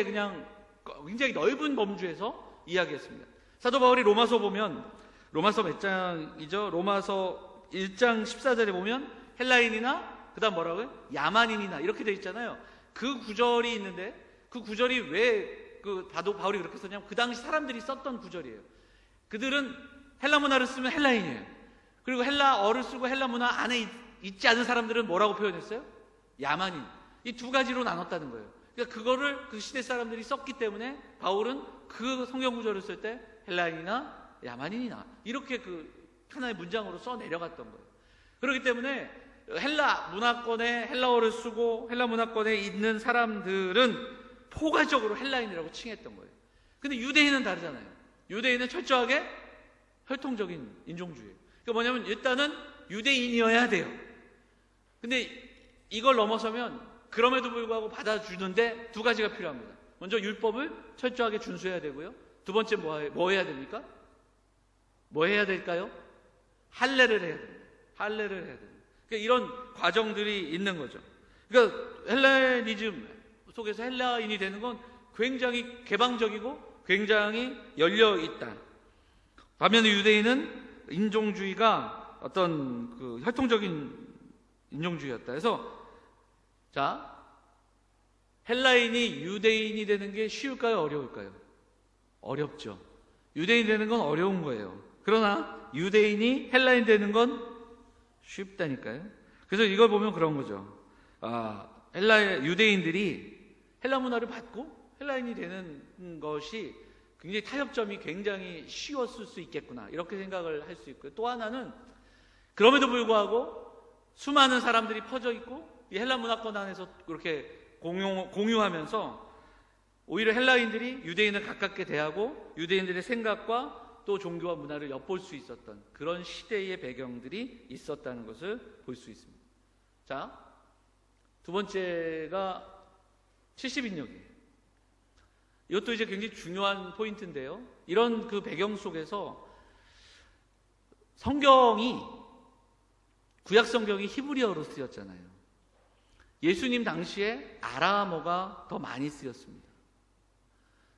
그냥 굉장히 넓은 범주에서 이야기했습니다. 사도 바울이 로마서 보면 로마서 몇 장이죠? 로마서 1장 14절에 보면 헬라인이나 그다음 뭐라고요? 야만인이나 이렇게 돼 있잖아요. 그 구절이 있는데 그 구절이 왜 바울이 그렇게 썼냐면 그 당시 사람들이 썼던 구절이에요. 그들은 헬라 문화를 쓰면 헬라인이에요. 그리고 헬라어를 쓰고 헬라 문화 안에 있지 않은 사람들은 뭐라고 표현했어요? 야만인. 이 두 가지로 나눴다는 거예요. 그러니까 그거를 그 시대 사람들이 썼기 때문에 바울은 그 성경 구절을 쓸 때 헬라인이나 야만인이나 이렇게 그 하나의 문장으로 써 내려갔던 거예요. 그렇기 때문에 헬라 문화권에 헬라어를 쓰고 헬라 문화권에 있는 사람들은 포괄적으로 헬라인이라고 칭했던 거예요. 근데 유대인은 다르잖아요. 유대인은 철저하게 혈통적인 인종주의예요. 그러니까 뭐냐면 일단은 유대인이어야 돼요. 근데 이걸 넘어서면 그럼에도 불구하고 받아주는데 두 가지가 필요합니다. 먼저 율법을 철저하게 준수해야 되고요. 두 번째 뭐 해야 됩니까? 뭐 해야 될까요? 할례를 해야 됩니다. 할례를 해야 됩니다. 그러니까 이런 과정들이 있는 거죠. 그러니까 헬레니즘 속에서 헬라인이 되는 건 굉장히 개방적이고 굉장히 열려 있다. 반면에 유대인은 인종주의가 어떤 그 혈통적인 인종주의였다. 그래서 자, 헬라인이 유대인이 되는 게 쉬울까요? 어려울까요? 어렵죠. 유대인이 되는 건 어려운 거예요. 그러나 유대인이 헬라인 되는 건 쉽다니까요. 그래서 이걸 보면 그런 거죠. 유대인들이 헬라 문화를 받고 헬라인이 되는 것이 굉장히 타협점이 굉장히 쉬웠을 수 있겠구나 이렇게 생각을 할 수 있고요. 또 하나는 그럼에도 불구하고 수많은 사람들이 퍼져 있고 이 헬라 문화권 안에서 그렇게 공유하면서 오히려 헬라인들이 유대인을 가깝게 대하고 유대인들의 생각과 또 종교와 문화를 엿볼 수 있었던 그런 시대의 배경들이 있었다는 것을 볼 수 있습니다. 자, 두 번째가 70인역이에요. 이것도 이제 굉장히 중요한 포인트인데요. 이런 그 배경 속에서 구약 성경이 히브리어로 쓰였잖아요. 예수님 당시에 아람어가 더 많이 쓰였습니다.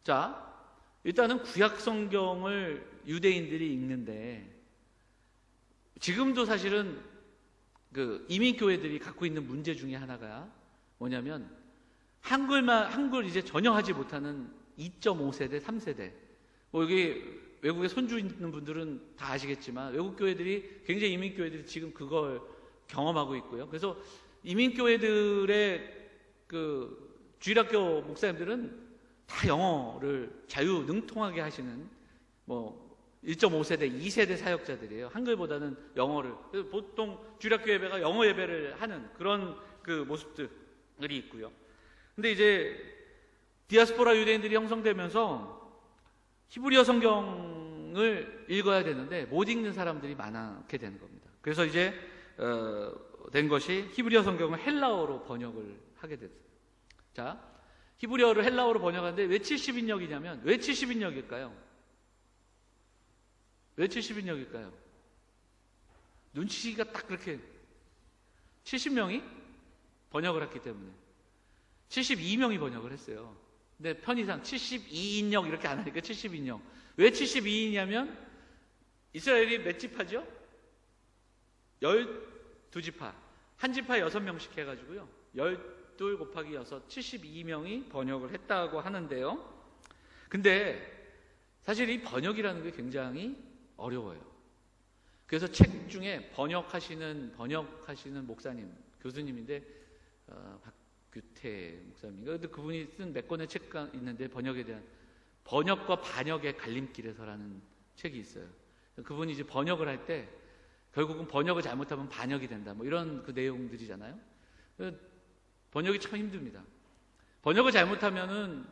자, 일단은 구약 성경을 유대인들이 읽는데 지금도 사실은 그 이민교회들이 갖고 있는 문제 중에 하나가 뭐냐면 한글 이제 전혀 하지 못하는 2.5세대, 3세대. 여기 외국에 손주 있는 분들은 다 아시겠지만 외국 교회들이 굉장히 이민교회들이 지금 그걸 경험하고 있고요. 그래서 이민교회들의 그 주일학교 목사님들은 다 영어를 자유능통하게 하시는 1.5세대, 2세대 사역자들이에요. 한글보다는 영어를. 그래서 보통 주일학교 예배가 영어 예배를 하는 그런 그 모습들이 있고요. 근데 이제 디아스포라 유대인들이 형성되면서 히브리어 성경을 읽어야 되는데 못 읽는 사람들이 많게 되는 겁니다. 그래서 이제 된 것이 히브리어 성경을 헬라어로 번역을 하게 됐어요. 자, 히브리어를 헬라어로 번역하는데 왜 70인역이냐면 왜 70인역일까요? 왜 70인역일까요? 눈치가 딱 그렇게 70명이 번역을 했기 때문에 72명이 번역을 했어요. 근데 편의상 72인역 이렇게 안 하니까 70인역. 왜 72이냐면 이스라엘이 몇 지파죠? 12지파. 한 지파에 6명씩 해가지고요. 12 곱하기 6, 72명이 번역을 했다고 하는데요. 근데 사실 이 번역이라는 게 굉장히 어려워요. 그래서 책 중에 번역하시는 목사님, 교수님인데 박규태 목사님인가? 근데 그분이 쓴 몇 권의 책가 있는데 번역에 대한 번역과 반역의 갈림길에서라는 책이 있어요. 그분이 이제 번역을 할 때 결국은 번역을 잘못하면 반역이 된다. 이런 그 내용들이잖아요. 번역이 참 힘듭니다. 번역을 잘못하면은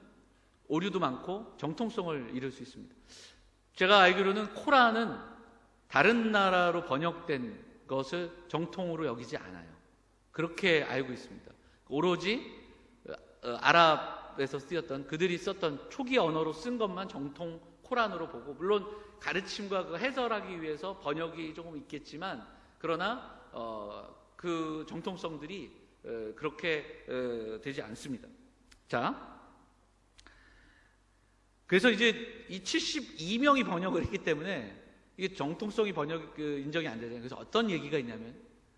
오류도 많고 정통성을 잃을 수 있습니다. 제가 알기로는 코란은 다른 나라로 번역된 것을 정통으로 여기지 않아요. 그렇게 알고 있습니다. 오로지 아랍에서 쓰였던 그들이 썼던 초기 언어로 쓴 것만 정통 코란으로 보고 물론 가르침과 그 해설하기 위해서 번역이 조금 있겠지만 그러나 그 정통성들이 그렇게 되지 않습니다. 자, 그래서 이제 이 72명이 번역을 했기 때문에 이게 정통성이 인정이 안 되잖아요. 그래서 어떤 얘기가 있냐면,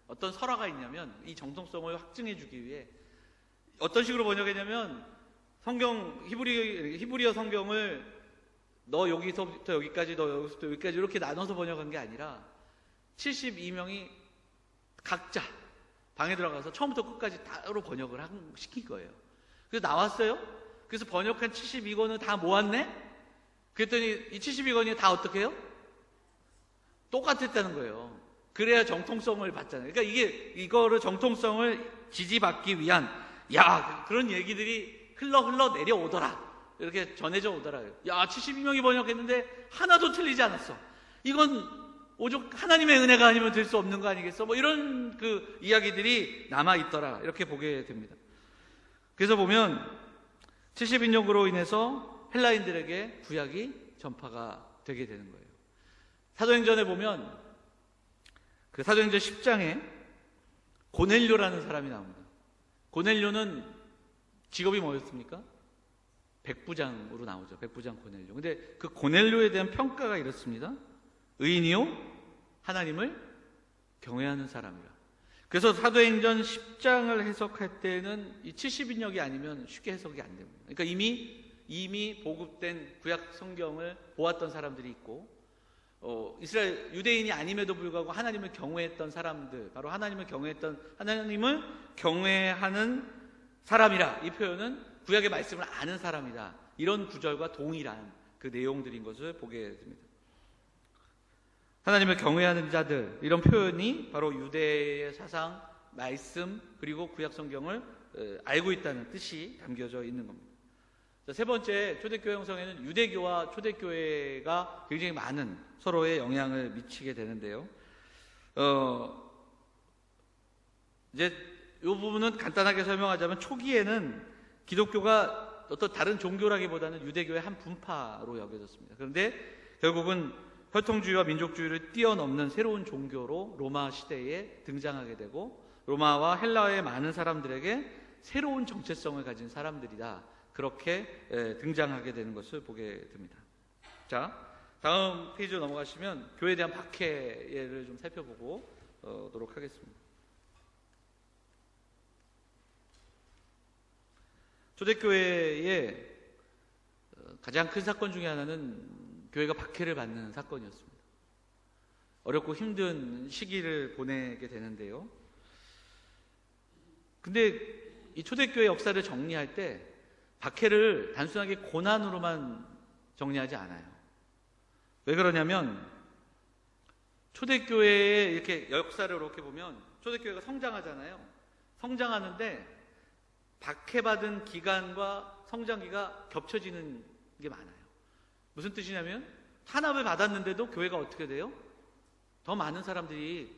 어떤 설화가 있냐면, 이 정통성을 확증해 주기 위해 어떤 식으로 번역했냐면, 히브리어 성경을 너 여기서부터 여기까지, 너 여기서부터 여기까지 이렇게 나눠서 번역한 게 아니라 72명이 각자 방에 들어가서 처음부터 끝까지 따로 번역을 시킨 거예요. 그래서 나왔어요. 그래서 번역한 72권을 다 모았네? 그랬더니 이 72권이 다 어떻게 해요? 똑같았다는 거예요. 그래야 정통성을 받잖아요. 그러니까 이거를 정통성을 지지받기 위한, 그런 얘기들이 흘러 내려오더라. 이렇게 전해져 오더라. 72명이 번역했는데 하나도 틀리지 않았어. 이건 오직 하나님의 은혜가 아니면 될 수 없는 거 아니겠어? 뭐 이런 그 이야기들이 남아있더라. 이렇게 보게 됩니다. 그래서 보면 70인역으로 인해서 헬라인들에게 구약이 전파가 되게 되는 거예요. 사도행전에 보면 그 사도행전 10장에 고넬료라는 사람이 나옵니다. 고넬료는 직업이 뭐였습니까? 백부장으로 나오죠. 백부장 고넬료. 근데 그 고넬료에 대한 평가가 이렇습니다. 의인이요 하나님을 경외하는 사람이라. 그래서 사도행전 10장을 해석할 때는 이 70인역이 아니면 쉽게 해석이 안 됩니다. 그러니까 이미 보급된 구약 성경을 보았던 사람들이 있고, 이스라엘 유대인이 아님에도 불구하고 하나님을 경외했던 사람들, 바로 하나님을 경외하는 사람이라. 이 표현은 구약의 말씀을 아는 사람이다. 이런 구절과 동일한 그 내용들인 것을 보게 됩니다. 하나님을 경외하는 자들, 이런 표현이 바로 유대의 사상, 말씀, 그리고 구약 성경을 알고 있다는 뜻이 담겨져 있는 겁니다. 자, 세 번째, 초대교회 형성에는 유대교와 초대교회가 굉장히 많은 서로의 영향을 미치게 되는데요. 이제 이 부분은 간단하게 설명하자면, 초기에는 기독교가 어떤 다른 종교라기보다는 유대교의 한 분파로 여겨졌습니다. 그런데 결국은 혈통주의와 민족주의를 뛰어넘는 새로운 종교로 로마 시대에 등장하게 되고, 로마와 헬라의 많은 사람들에게 새로운 정체성을 가진 사람들이다. 그렇게 등장하게 되는 것을 보게 됩니다. 자, 다음 페이지로 넘어가시면 교회에 대한 박해를 좀 살펴보도록 하겠습니다. 초대교회의 가장 큰 사건 중에 하나는 교회가 박해를 받는 사건이었습니다. 어렵고 힘든 시기를 보내게 되는데요. 근데 이 초대교회 역사를 정리할 때 박해를 단순하게 고난으로만 정리하지 않아요. 왜 그러냐면, 초대교회의 이렇게 역사를 이렇게 보면 초대교회가 성장하잖아요. 성장하는데 박해받은 기간과 성장기가 겹쳐지는 게 많아요. 무슨 뜻이냐면, 탄압을 받았는데도 교회가 어떻게 돼요? 더 많은 사람들이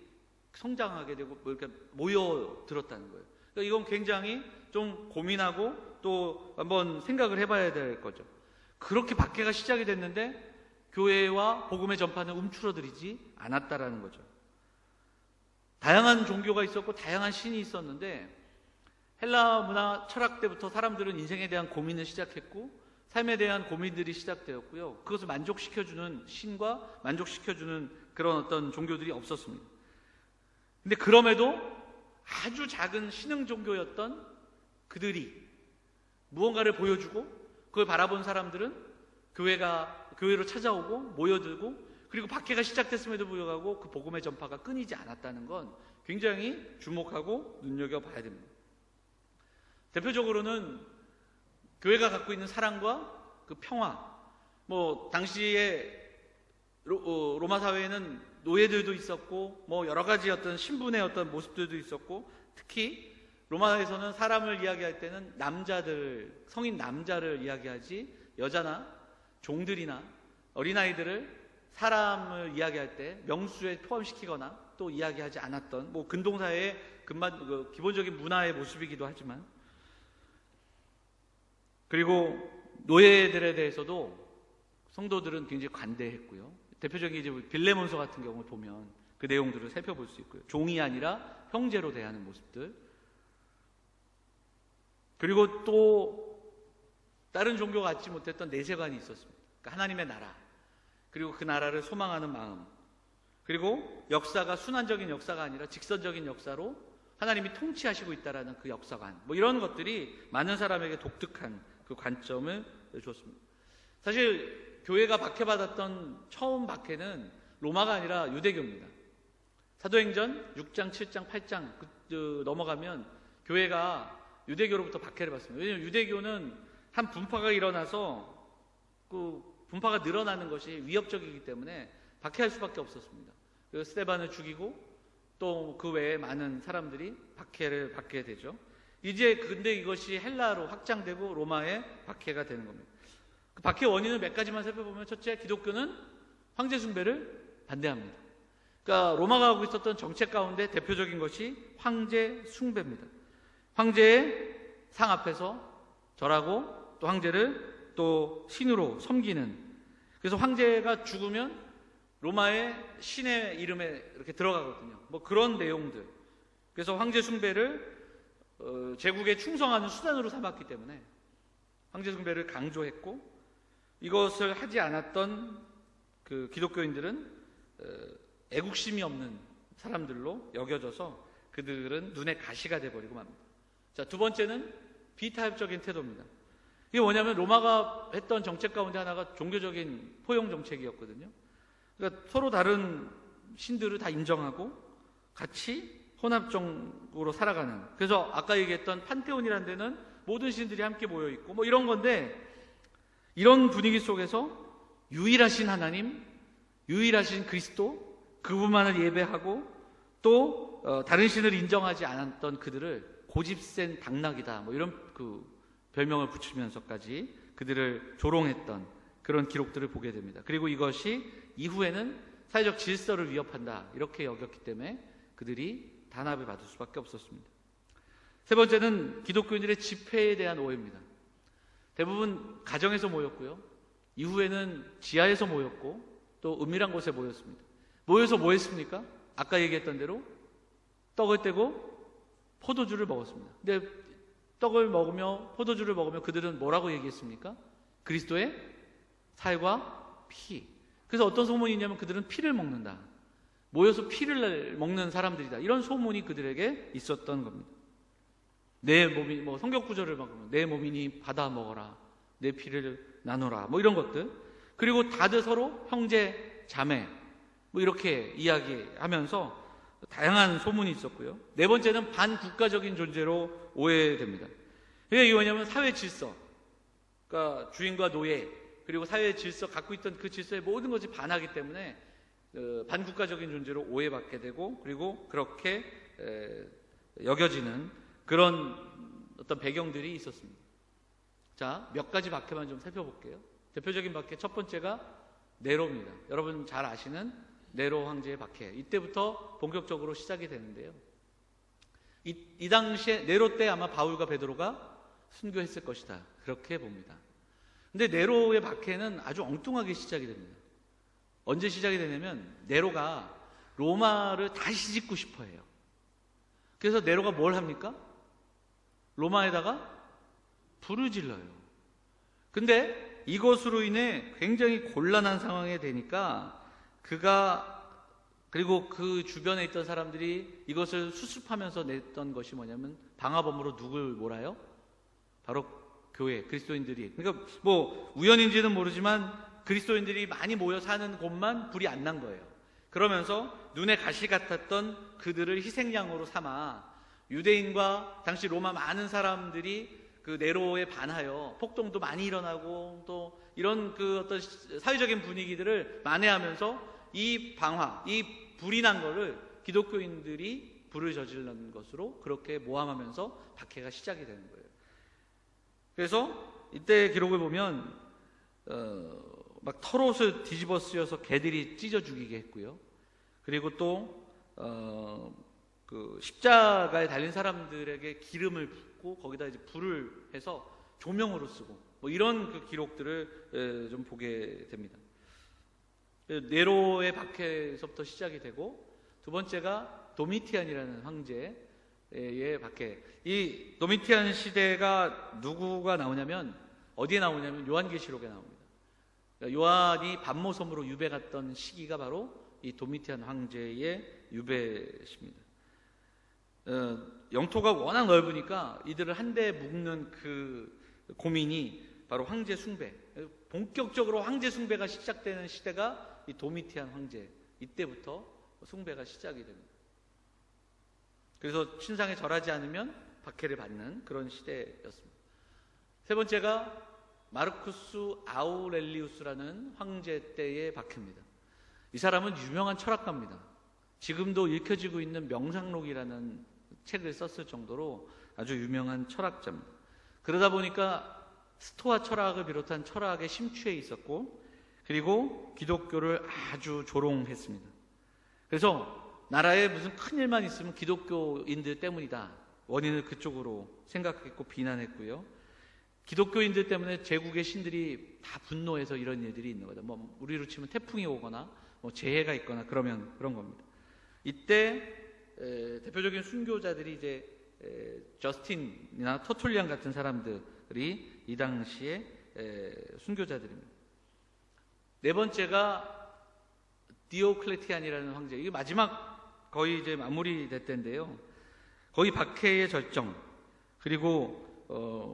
성장하게 되고 이렇게 모여들었다는 거예요. 그러니까 이건 굉장히 좀 고민하고 또 한번 생각을 해봐야 될 거죠. 그렇게 박해가 시작이 됐는데 교회와 복음의 전파는 움츠러들이지 않았다라는 거죠. 다양한 종교가 있었고 다양한 신이 있었는데, 헬라 문화 철학 때부터 사람들은 인생에 대한 고민을 시작했고 삶에 대한 고민들이 시작되었고요. 그것을 만족시켜주는 신과 만족시켜주는 그런 어떤 종교들이 없었습니다. 근데 그럼에도 아주 작은 신흥 종교였던 그들이 무언가를 보여주고, 그걸 바라본 사람들은 교회로 찾아오고 모여들고, 그리고 박해가 시작됐음에도 불구하고 그 복음의 전파가 끊이지 않았다는 건 굉장히 주목하고 눈여겨봐야 됩니다. 대표적으로는 교회가 갖고 있는 사랑과 그 평화, 당시에 로마 사회에는 노예들도 있었고, 여러 가지 어떤 신분의 어떤 모습들도 있었고, 특히 로마에서는 사람을 이야기할 때는 성인 남자를 이야기하지, 여자나 종들이나 어린아이들을 사람을 이야기할 때 명수에 포함시키거나 또 이야기하지 않았던, 근동사회의 기본적인 문화의 모습이기도 하지만, 그리고 노예들에 대해서도 성도들은 굉장히 관대했고요. 대표적인 이제 빌레몬서 같은 경우를 보면 그 내용들을 살펴볼 수 있고요. 종이 아니라 형제로 대하는 모습들. 그리고 또 다른 종교가 갖지 못했던 내세관이 있었습니다. 그러니까 하나님의 나라. 그리고 그 나라를 소망하는 마음, 그리고 역사가 순환적인 역사가 아니라 직선적인 역사로 하나님이 통치하시고 있다라는 그 역사관, 뭐 이런 것들이 많은 사람에게 독특한 그 관점을 줬습니다. 사실 교회가 박해받았던 처음 박해는 로마가 아니라 유대교입니다. 사도행전 6장, 7장, 8장 넘어가면 교회가 유대교로부터 박해를 받습니다. 왜냐하면 유대교는 한 분파가 일어나서 그 분파가 늘어나는 것이 위협적이기 때문에 박해할 수밖에 없었습니다. 그래서 스데반을 죽이고 또 그 외에 많은 사람들이 박해를 받게 되죠. 이제 근데 이것이 헬라로 확장되고 로마의 박해가 되는 겁니다. 그 박해 원인을 몇 가지만 살펴보면, 첫째, 기독교는 황제 숭배를 반대합니다. 그러니까 로마가 하고 있었던 정책 가운데 대표적인 것이 황제 숭배입니다. 황제의 상 앞에서 절하고 또 황제를 또 신으로 섬기는, 그래서 황제가 죽으면 로마의 신의 이름에 이렇게 들어가거든요. 뭐 그런 내용들. 그래서 황제 숭배를 제국에 충성하는 수단으로 삼았기 때문에 황제 숭배를 강조했고, 이것을 하지 않았던 그 기독교인들은 애국심이 없는 사람들로 여겨져서 그들은 눈에 가시가 돼버리고 맙니다. 자, 두 번째는 비타협적인 태도입니다. 이게 뭐냐면 로마가 했던 정책 가운데 하나가 종교적인 포용 정책이었거든요. 그러니까 서로 다른 신들을 다 인정하고 같이 혼합적으로 살아가는, 그래서 아까 얘기했던 판테온이라는 데는 모든 신들이 함께 모여있고 뭐 이런 건데, 이런 분위기 속에서 유일하신 하나님, 유일하신 그리스도, 그분만을 예배하고 또 다른 신을 인정하지 않았던 그들을 고집센 당나귀다 뭐 이런 그 별명을 붙이면서까지 그들을 조롱했던 그런 기록들을 보게 됩니다. 그리고 이것이 이후에는 사회적 질서를 위협한다 이렇게 여겼기 때문에 그들이 단합을 받을 수밖에 없었습니다. 세 번째는 기독교인들의 집회에 대한 오해입니다. 대부분 가정에서 모였고요, 이후에는 지하에서 모였고 또 은밀한 곳에 모였습니다. 모여서 뭐 했습니까? 아까 얘기했던 대로 떡을 떼고 포도주를 먹었습니다. 근데 떡을 먹으며 포도주를 먹으며 그들은 뭐라고 얘기했습니까? 그리스도의 살과 피. 그래서 어떤 소문이 있냐면 그들은 피를 먹는다, 모여서 피를 먹는 사람들이다, 이런 소문이 그들에게 있었던 겁니다. 내 몸이, 뭐 성경구절을 막으면 내 몸이니 받아 먹어라, 내 피를 나누라, 뭐 이런 것들. 그리고 다들 서로 형제 자매 뭐 이렇게 이야기하면서 다양한 소문이 있었고요. 네 번째는 반국가적인 존재로 오해됩니다. 이게 뭐냐면 사회 질서, 그러니까 주인과 노예, 그리고 사회 질서, 갖고 있던 그 질서의 모든 것이 반하기 때문에 반국가적인 존재로 오해받게 되고, 그리고 그렇게 여겨지는 그런 어떤 배경들이 있었습니다. 자, 몇 가지 박해만 좀 살펴볼게요. 대표적인 박해 첫 번째가 네로입니다. 여러분 잘 아시는 네로 황제의 박해. 이때부터 본격적으로 시작이 되는데요. 이 당시에 네로 때 아마 바울과 베드로가 순교했을 것이다, 그렇게 봅니다. 근데 네로의 박해는 아주 엉뚱하게 시작이 됩니다. 언제 시작이 되냐면 네로가 로마를 다시 짓고 싶어 해요. 그래서 네로가 뭘 합니까? 로마에다가 불을 질러요. 근데 이것으로 인해 굉장히 곤란한 상황이 되니까 그리고 그 주변에 있던 사람들이 이것을 수습하면서 냈던 것이 뭐냐면 방화범으로 누굴 몰아요? 바로 교회, 그리스도인들이. 그러니까 뭐 우연인지는 모르지만 그리스도인들이 많이 모여 사는 곳만 불이 안 난 거예요. 그러면서 눈에 가시 같았던 그들을 희생양으로 삼아 유대인과 당시 로마 많은 사람들이 그 네로에 반하여 폭동도 많이 일어나고 또 이런 그 어떤 사회적인 분위기들을 만회하면서 이 불이 난 거를 기독교인들이 불을 저지른 것으로 그렇게 모함하면서 박해가 시작이 되는 거예요. 그래서 이때 기록을 보면 막 털옷을 뒤집어 쓰여서 개들이 찢어 죽이게 했고요. 그리고 또 그 십자가에 달린 사람들에게 기름을 붓고 거기다 이제 불을 해서 조명으로 쓰고 뭐 이런 그 기록들을 좀 보게 됩니다. 네로의 박해에서부터 시작이 되고, 두 번째가 도미티안이라는 황제의 박해. 이 도미티안 시대가 누구가 나오냐면 어디에 나오냐면 요한계시록에 나옵니다. 요한이 반모섬으로 유배 갔던 시기가 바로 이 도미티안 황제의 유배십니다. 영토가 워낙 넓으니까 이들을 한데 묶는 그 고민이 바로 황제 숭배, 본격적으로 황제 숭배가 시작되는 시대가 이 도미티안 황제, 이때부터 숭배가 시작이 됩니다. 그래서 신상에 절하지 않으면 박해를 받는 그런 시대였습니다. 세 번째가 마르쿠스 아우렐리우스라는 황제 때의 박해입니다. 이 사람은 유명한 철학가입니다. 지금도 읽혀지고 있는 명상록이라는 책을 썼을 정도로 아주 유명한 철학자입니다. 그러다 보니까 스토아 철학을 비롯한 철학에 심취해 있었고, 그리고 기독교를 아주 조롱했습니다. 그래서 나라에 무슨 큰일만 있으면 기독교인들 때문이다, 원인을 그쪽으로 생각했고 비난했고요. 기독교인들 때문에 제국의 신들이 다 분노해서 이런 일들이 있는 거다. 뭐 우리로 치면 태풍이 오거나 뭐 재해가 있거나 그러면 그런 겁니다. 이때 대표적인 순교자들이 이제 저스틴이나 터툴리안 같은 사람들이 이 당시에 순교자들입니다. 네 번째가 디오클레티안이라는 황제. 이게 마지막 거의 이제 마무리될 때인데요. 거의 박해의 절정, 그리고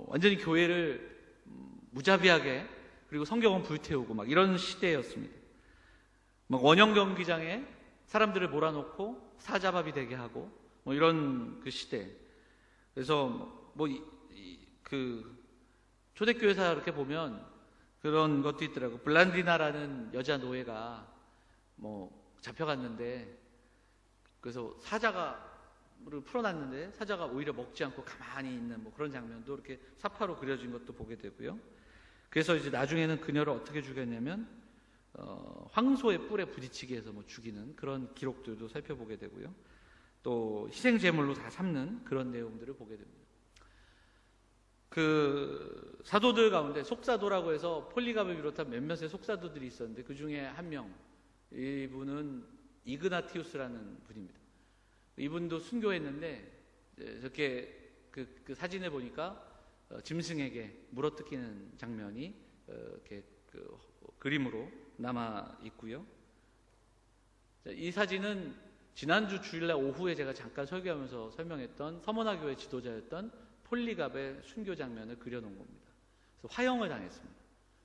완전히 교회를 무자비하게, 그리고 성경은 불태우고 막 이런 시대였습니다. 막 원형 경기장에 사람들을 몰아놓고 사자밥이 되게 하고 뭐 이런 그 시대. 그래서 그 초대교회사 이렇게 보면 그런 것도 있더라고. 블란디나라는 여자 노예가 뭐 잡혀갔는데, 그래서 사자를 풀어놨는데 사자가 오히려 먹지 않고 가만히 있는 뭐 그런 장면도 이렇게 사파로 그려진 것도 보게 되고요. 그래서 이제 나중에는 그녀를 어떻게 죽였냐면 황소의 뿔에 부딪히게 해서 뭐 죽이는 그런 기록들도 살펴보게 되고요. 또 희생제물로 다 삼는 그런 내용들을 보게 됩니다. 그 사도들 가운데 속사도라고 해서 폴리갑을 비롯한 몇몇의 속사도들이 있었는데, 그 중에 한 명, 이분은 이그나티우스라는 분입니다. 이분도 순교했는데 저렇게 그 사진에 보니까 짐승에게 물어뜯기는 장면이 이렇게 그 그림으로 남아 있고요. 이 사진은 지난주 주일날 오후에 제가 잠깐 설교하면서 설명했던 서머나교회 지도자였던 폴리갑의 순교 장면을 그려놓은 겁니다. 그래서 화형을 당했습니다.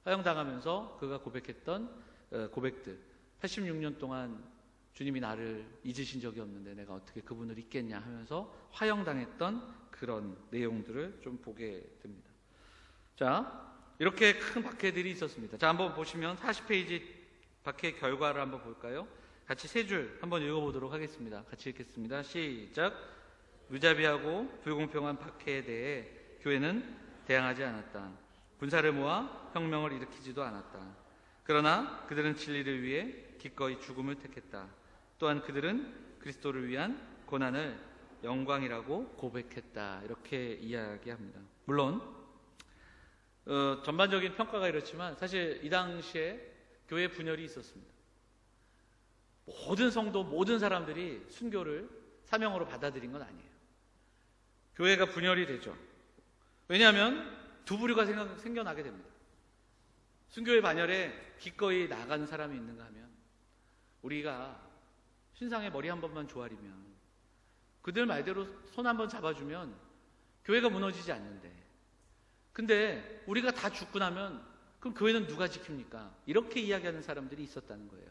화형당하면서 그가 고백했던 고백들, 86년 동안 주님이 나를 잊으신 적이 없는데 내가 어떻게 그분을 잊겠냐 하면서 화형당했던 그런 내용들을 좀 보게 됩니다. 자, 이렇게 큰 박해들이 있었습니다. 자, 한번 보시면 40페이지 박해 결과를 한번 볼까요? 같이 세 줄 한번 읽어보도록 하겠습니다. 같이 읽겠습니다. 시작. 무자비하고 불공평한 박해에 대해 교회는 대항하지 않았다. 군사를 모아 혁명을 일으키지도 않았다. 그러나 그들은 진리를 위해 기꺼이 죽음을 택했다. 또한 그들은 그리스도를 위한 고난을 영광이라고 고백했다. 이렇게 이야기합니다. 물론 전반적인 평가가 이렇지만 사실 이 당시에 교회 분열이 있었습니다. 모든 성도, 모든 사람들이 순교를 사명으로 받아들인 건 아니에요. 교회가 분열이 되죠. 왜냐하면 두 부류가 생겨나게 됩니다. 순교의 반열에 기꺼이 나가는 사람이 있는가 하면, 우리가 신상의 머리 한 번만 조아리면, 그들 말대로 손 한 번 잡아주면 교회가 무너지지 않는데, 근데 우리가 다 죽고 나면 그럼 교회는 누가 지킵니까? 이렇게 이야기하는 사람들이 있었다는 거예요.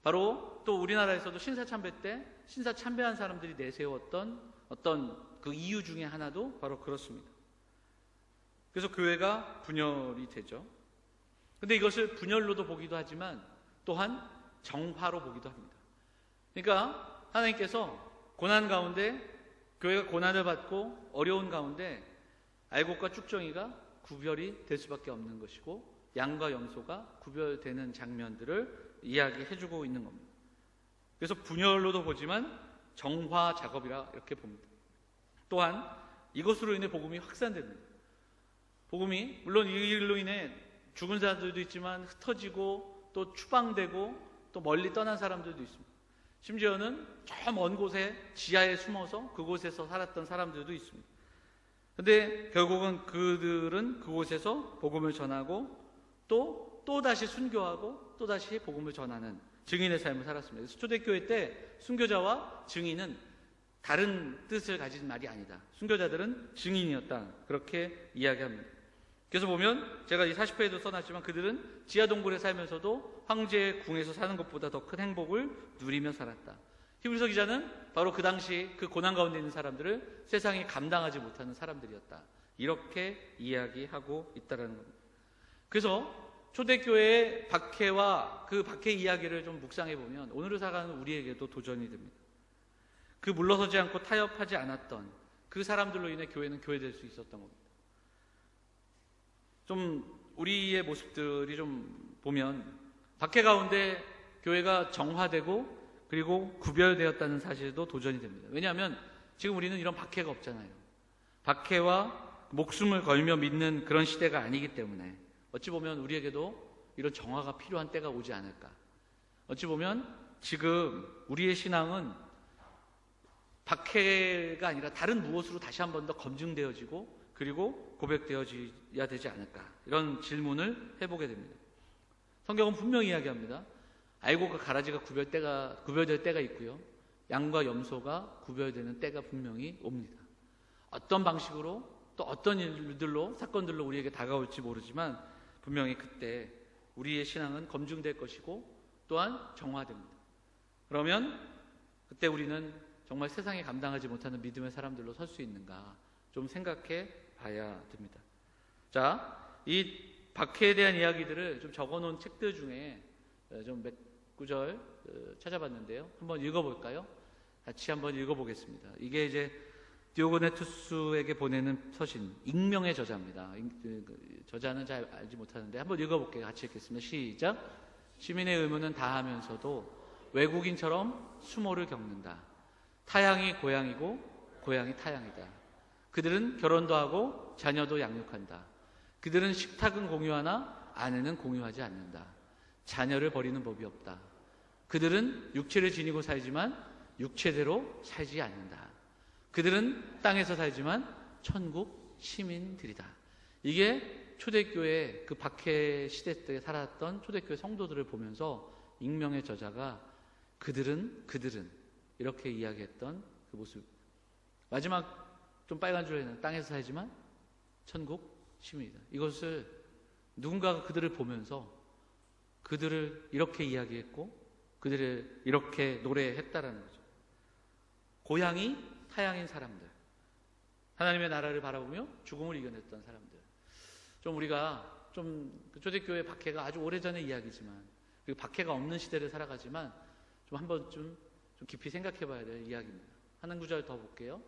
바로 또 우리나라에서도 신사참배 때 신사참배한 사람들이 내세웠던 어떤 그 이유 중에 하나도 바로 그렇습니다. 그래서 교회가 분열이 되죠. 근데 이것을 분열로도 보기도 하지만 또한 정화로 보기도 합니다. 그러니까 하나님께서 고난 가운데, 교회가 고난을 받고 어려운 가운데 알곡과 쭉정이가 구별이 될 수밖에 없는 것이고, 양과 염소가 구별되는 장면들을 이야기해주고 있는 겁니다. 그래서 분열로도 보지만 정화 작업이라 이렇게 봅니다. 또한 이것으로 인해 복음이 확산됩니다. 복음이 물론 이 일로 인해 죽은 사람들도 있지만 흩어지고 또 추방되고 또 멀리 떠난 사람들도 있습니다. 심지어는 저 먼 곳에 지하에 숨어서 그곳에서 살았던 사람들도 있습니다. 근데 결국은 그들은 그곳에서 복음을 전하고 또 또다시 순교하고 또다시 복음을 전하는 증인의 삶을 살았습니다. 그래서 초대교회 때 순교자와 증인은 다른 뜻을 가진 말이 아니다. 순교자들은 증인이었다. 그렇게 이야기합니다. 그래서 보면 제가 이 40회에도 써놨지만 그들은 지하동굴에 살면서도 황제의 궁에서 사는 것보다 더 큰 행복을 누리며 살았다. 히브리서 기자는 바로 그 당시 그 고난 가운데 있는 사람들을 세상이 감당하지 못하는 사람들이었다. 이렇게 이야기하고 있다는 겁니다. 그래서 초대교회의 박해와 그 박해 이야기를 좀 묵상해 보면 오늘을 살아가는 우리에게도 도전이 됩니다. 그 물러서지 않고 타협하지 않았던 그 사람들로 인해 교회는 교회될 수 있었던 겁니다. 좀 우리의 모습들이 좀 보면 박해 가운데 교회가 정화되고 그리고 구별되었다는 사실도 도전이 됩니다. 왜냐하면 지금 우리는 이런 박해가 없잖아요. 박해와 목숨을 걸며 믿는 그런 시대가 아니기 때문에 어찌 보면 우리에게도 이런 정화가 필요한 때가 오지 않을까. 어찌 보면 지금 우리의 신앙은 박해가 아니라 다른 무엇으로 다시 한 번 더 검증되어지고 그리고 고백되어져야 되지 않을까. 이런 질문을 해보게 됩니다. 성경은 분명히 이야기합니다. 알곡과 가라지가 구별될 때가 있고요. 양과 염소가 구별되는 때가 분명히 옵니다. 어떤 방식으로 또 어떤 일들로 사건들로 우리에게 다가올지 모르지만 분명히 그때 우리의 신앙은 검증될 것이고 또한 정화됩니다. 그러면 그때 우리는 정말 세상에 감당하지 못하는 믿음의 사람들로 설 수 있는가 좀 생각해 봐야 됩니다. 자, 이 박해에 대한 이야기들을 좀 적어놓은 책들 중에 좀 몇 구절 찾아봤는데요. 한번 읽어볼까요? 같이 한번 읽어보겠습니다. 이게 이제 디오고네투스에게 보내는 서신, 익명의 저자입니다. 저자는 잘 알지 못하는데 한번 읽어볼게요. 같이 읽겠습니다. 시작. 시민의 의무는 다하면서도 외국인처럼 수모를 겪는다. 타향이 고향이고 고향이 타향이다. 그들은 결혼도 하고 자녀도 양육한다. 그들은 식탁은 공유하나 아내는 공유하지 않는다. 자녀를 버리는 법이 없다. 그들은 육체를 지니고 살지만 육체대로 살지 않는다. 그들은 땅에서 살지만 천국 시민들이다. 이게 초대교회 그 박해 시대 때 살았던 초대교회 성도들을 보면서 익명의 저자가 그들은 이렇게 이야기했던 그 모습. 마지막 좀 빨간 줄에는 땅에서 살지만 천국 시민이다. 이것을 누군가가 그들을 보면서 그들을 이렇게 이야기했고 그들을 이렇게 노래했다라는 거죠. 고향이 타향인 사람들, 하나님의 나라를 바라보며 죽음을 이겨냈던 사람들. 좀 우리가 좀 초대교회 박해가 아주 오래전의 이야기지만 그리고 박해가 없는 시대를 살아가지만 좀 한번 좀 깊이 생각해 봐야 될 이야기입니다. 한 구절 더 볼게요.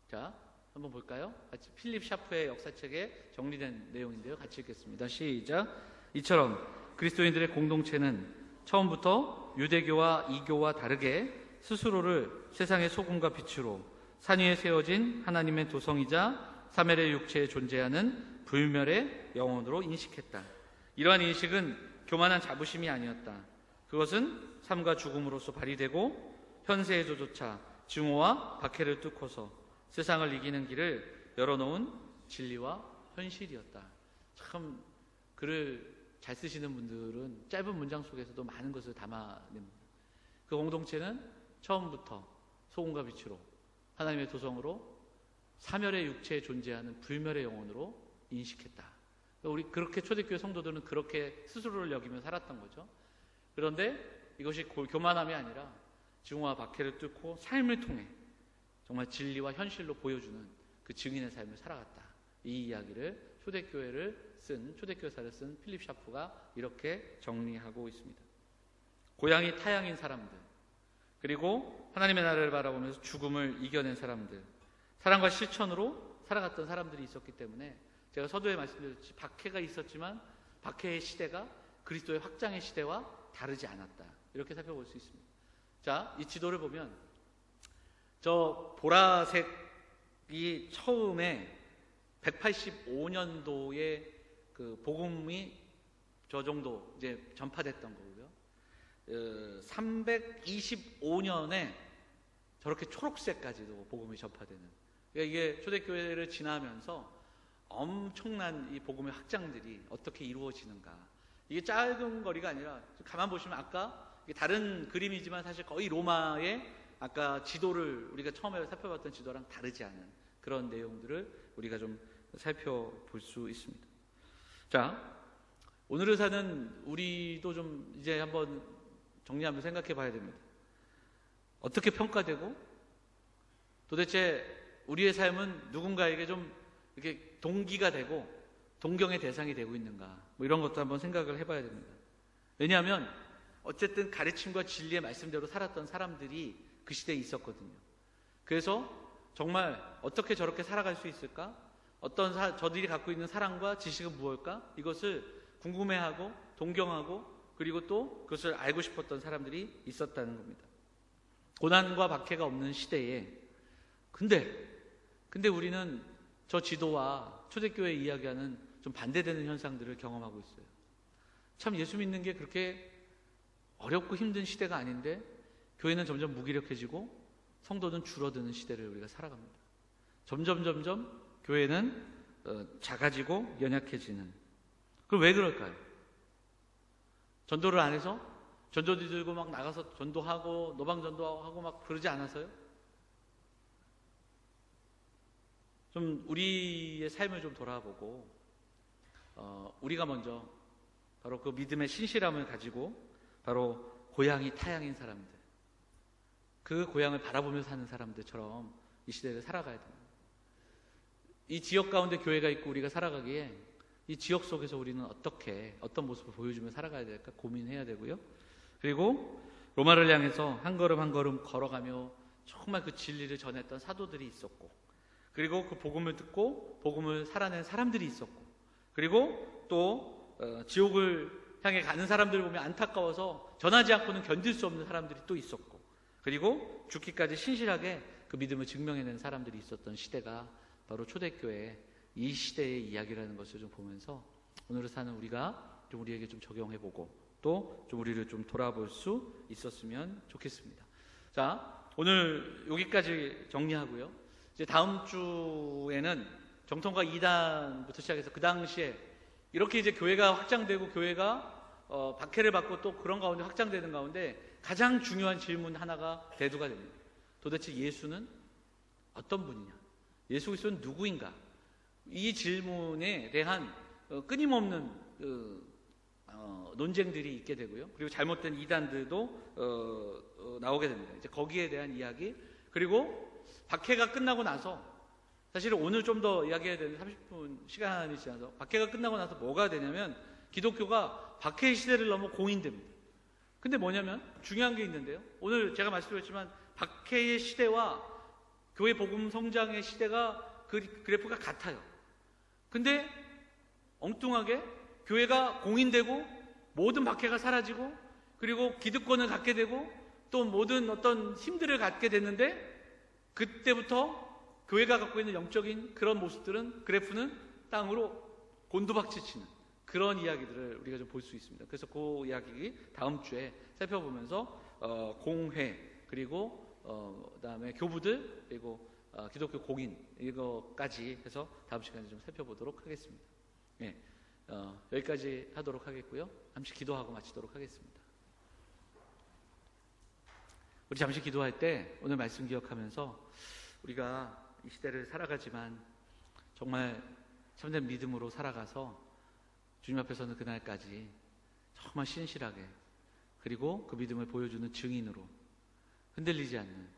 자, 한번 볼까요? 같이 필립 샤프의 역사책에 정리된 내용인데요. 같이 읽겠습니다. 시작. 이처럼 그리스도인들의 공동체는 처음부터 유대교와 이교와 다르게 스스로를 세상의 소금과 빛으로 산 위에 세워진 하나님의 도성이자 사멸의 육체에 존재하는 불멸의 영혼으로 인식했다. 이러한 인식은 교만한 자부심이 아니었다. 그것은 삶과 죽음으로서 발휘되고 현세에조차 증오와 박해를 뚫고서 세상을 이기는 길을 열어놓은 진리와 현실이었다. 참 글을 잘 쓰시는 분들은 짧은 문장 속에서도 많은 것을 담아냅니다. 그 공동체는 처음부터 소금과 빛으로 하나님의 도성으로 사멸의 육체에 존재하는 불멸의 영혼으로 인식했다. 우리 그렇게 초대교회 성도들은 그렇게 스스로를 여기며 살았던 거죠. 그런데 이것이 교만함이 아니라 증오와 박해를 뚫고 삶을 통해 정말 진리와 현실로 보여주는 그 증인의 삶을 살아갔다. 이 이야기를 초대교회사를 쓴 필립 샤프가 이렇게 정리하고 있습니다. 고향이 타향인 사람들, 그리고 하나님의 나라를 바라보면서 죽음을 이겨낸 사람들, 사랑과 실천으로 살아갔던 사람들이 있었기 때문에 제가 서두에 말씀드렸듯이 박해가 있었지만 박해의 시대가 그리스도의 확장의 시대와 다르지 않았다. 이렇게 살펴볼 수 있습니다. 자, 이 지도를 보면 저 보라색이 처음에 185년도에 그 복음이 저 정도 이제 전파됐던 거고요. 325년에 저렇게 초록색까지도 복음이 전파되는. 그러니까 이게 초대교회를 지나면서 엄청난 이 복음의 확장들이 어떻게 이루어지는가. 이게 짧은 거리가 아니라 가만 보시면 아까 이게 다른 그림이지만 사실 거의 로마의 아까 지도를 우리가 처음에 살펴봤던 지도랑 다르지 않은 그런 내용들을 우리가 좀 살펴볼 수 있습니다. 자, 오늘을 사는 우리도 좀 이제 한번 정리하면서 생각해 봐야 됩니다. 어떻게 평가되고 도대체 우리의 삶은 누군가에게 좀 이렇게 동기가 되고 동경의 대상이 되고 있는가, 뭐 이런 것도 한번 생각을 해봐야 됩니다. 왜냐하면 어쨌든 가르침과 진리의 말씀대로 살았던 사람들이 그 시대에 있었거든요. 그래서 정말 어떻게 저렇게 살아갈 수 있을까? 저들이 갖고 있는 사랑과 지식은 무엇일까? 이것을 궁금해하고 동경하고 그리고 또 그것을 알고 싶었던 사람들이 있었다는 겁니다. 고난과 박해가 없는 시대에 근데 우리는 저 지도와 초대교회 이야기와는 좀 반대되는 현상들을 경험하고 있어요. 참 예수 믿는 게 그렇게 어렵고 힘든 시대가 아닌데 교회는 점점 무기력해지고 성도는 줄어드는 시대를 우리가 살아갑니다. 점점 교회는 작아지고 연약해지는. 그럼 왜 그럴까요? 전도를 안 해서? 전도지 들고 막 나가서 전도하고 노방전도하고 막 그러지 않아서요? 좀 우리의 삶을 좀 돌아보고 우리가 먼저 바로 그 믿음의 신실함을 가지고 바로 고향이 타향인 사람들, 그 고향을 바라보며 사는 사람들처럼 이 시대를 살아가야 됩니다. 이 지역 가운데 교회가 있고 우리가 살아가기에 이 지역 속에서 우리는 어떤 모습을 보여주며 살아가야 될까 고민해야 되고요. 그리고 로마를 향해서 한 걸음 한 걸음 걸어가며 정말 그 진리를 전했던 사도들이 있었고, 그리고 그 복음을 듣고 복음을 살아낸 사람들이 있었고, 그리고 또 지옥을 향해 가는 사람들을 보면 안타까워서 전하지 않고는 견딜 수 없는 사람들이 또 있었고, 그리고 죽기까지 신실하게 그 믿음을 증명해낸 사람들이 있었던 시대가 바로 초대교회 이 시대의 이야기라는 것을 좀 보면서 오늘을 사는 우리가 좀 우리에게 좀 적용해보고 또 좀 우리를 좀 돌아볼 수 있었으면 좋겠습니다. 자, 오늘 여기까지 정리하고요. 이제 다음 주에는 정통과 2단부터 시작해서 그 당시에 이렇게 이제 교회가 확장되고 교회가 박해를 받고 또 그런 가운데 확장되는 가운데 가장 중요한 질문 하나가 대두가 됩니다. 도대체 예수는 어떤 분이냐? 예수 그리스도는 누구인가? 이 질문에 대한 끊임없는 논쟁들이 있게 되고요. 그리고 잘못된 이단들도 나오게 됩니다. 이제 거기에 대한 이야기, 그리고 박해가 끝나고 나서 사실은 오늘 좀 더 이야기해야 되는 30분 시간이 지나서 박해가 끝나고 나서 뭐가 되냐면 기독교가 박해의 시대를 넘어 공인됩니다. 근데 뭐냐면 중요한 게 있는데요. 오늘 제가 말씀드렸지만 박해의 시대와 교회 복음 성장의 시대가 그래프가 같아요. 근데 엉뚱하게 교회가 공인되고 모든 박해가 사라지고 그리고 기득권을 갖게 되고 또 모든 어떤 힘들을 갖게 됐는데 그때부터 교회가 갖고 있는 영적인 그런 모습들은 그래프는 땅으로 곤두박질치는 그런 이야기들을 우리가 좀 볼 수 있습니다. 그래서 그 이야기 다음 주에 살펴보면서 공회 그리고 그다음에 교부들 그리고 기독교 공인 이거까지 해서 다음 시간에 좀 살펴보도록 하겠습니다. 예, 여기까지 하도록 하겠고요. 잠시 기도하고 마치도록 하겠습니다. 우리 잠시 기도할 때 오늘 말씀 기억하면서 우리가 이 시대를 살아가지만 정말 참된 믿음으로 살아가서 주님 앞에 서는 그날까지 정말 신실하게 그리고 그 믿음을 보여주는 증인으로 흔들리지 않는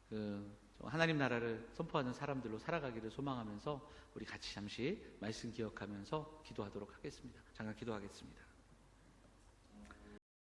그 하나님 나라를 선포하는 사람들로 살아가기를 소망하면서 우리 같이 잠시 말씀 기억하면서 기도하도록 하겠습니다. 잠깐 기도하겠습니다.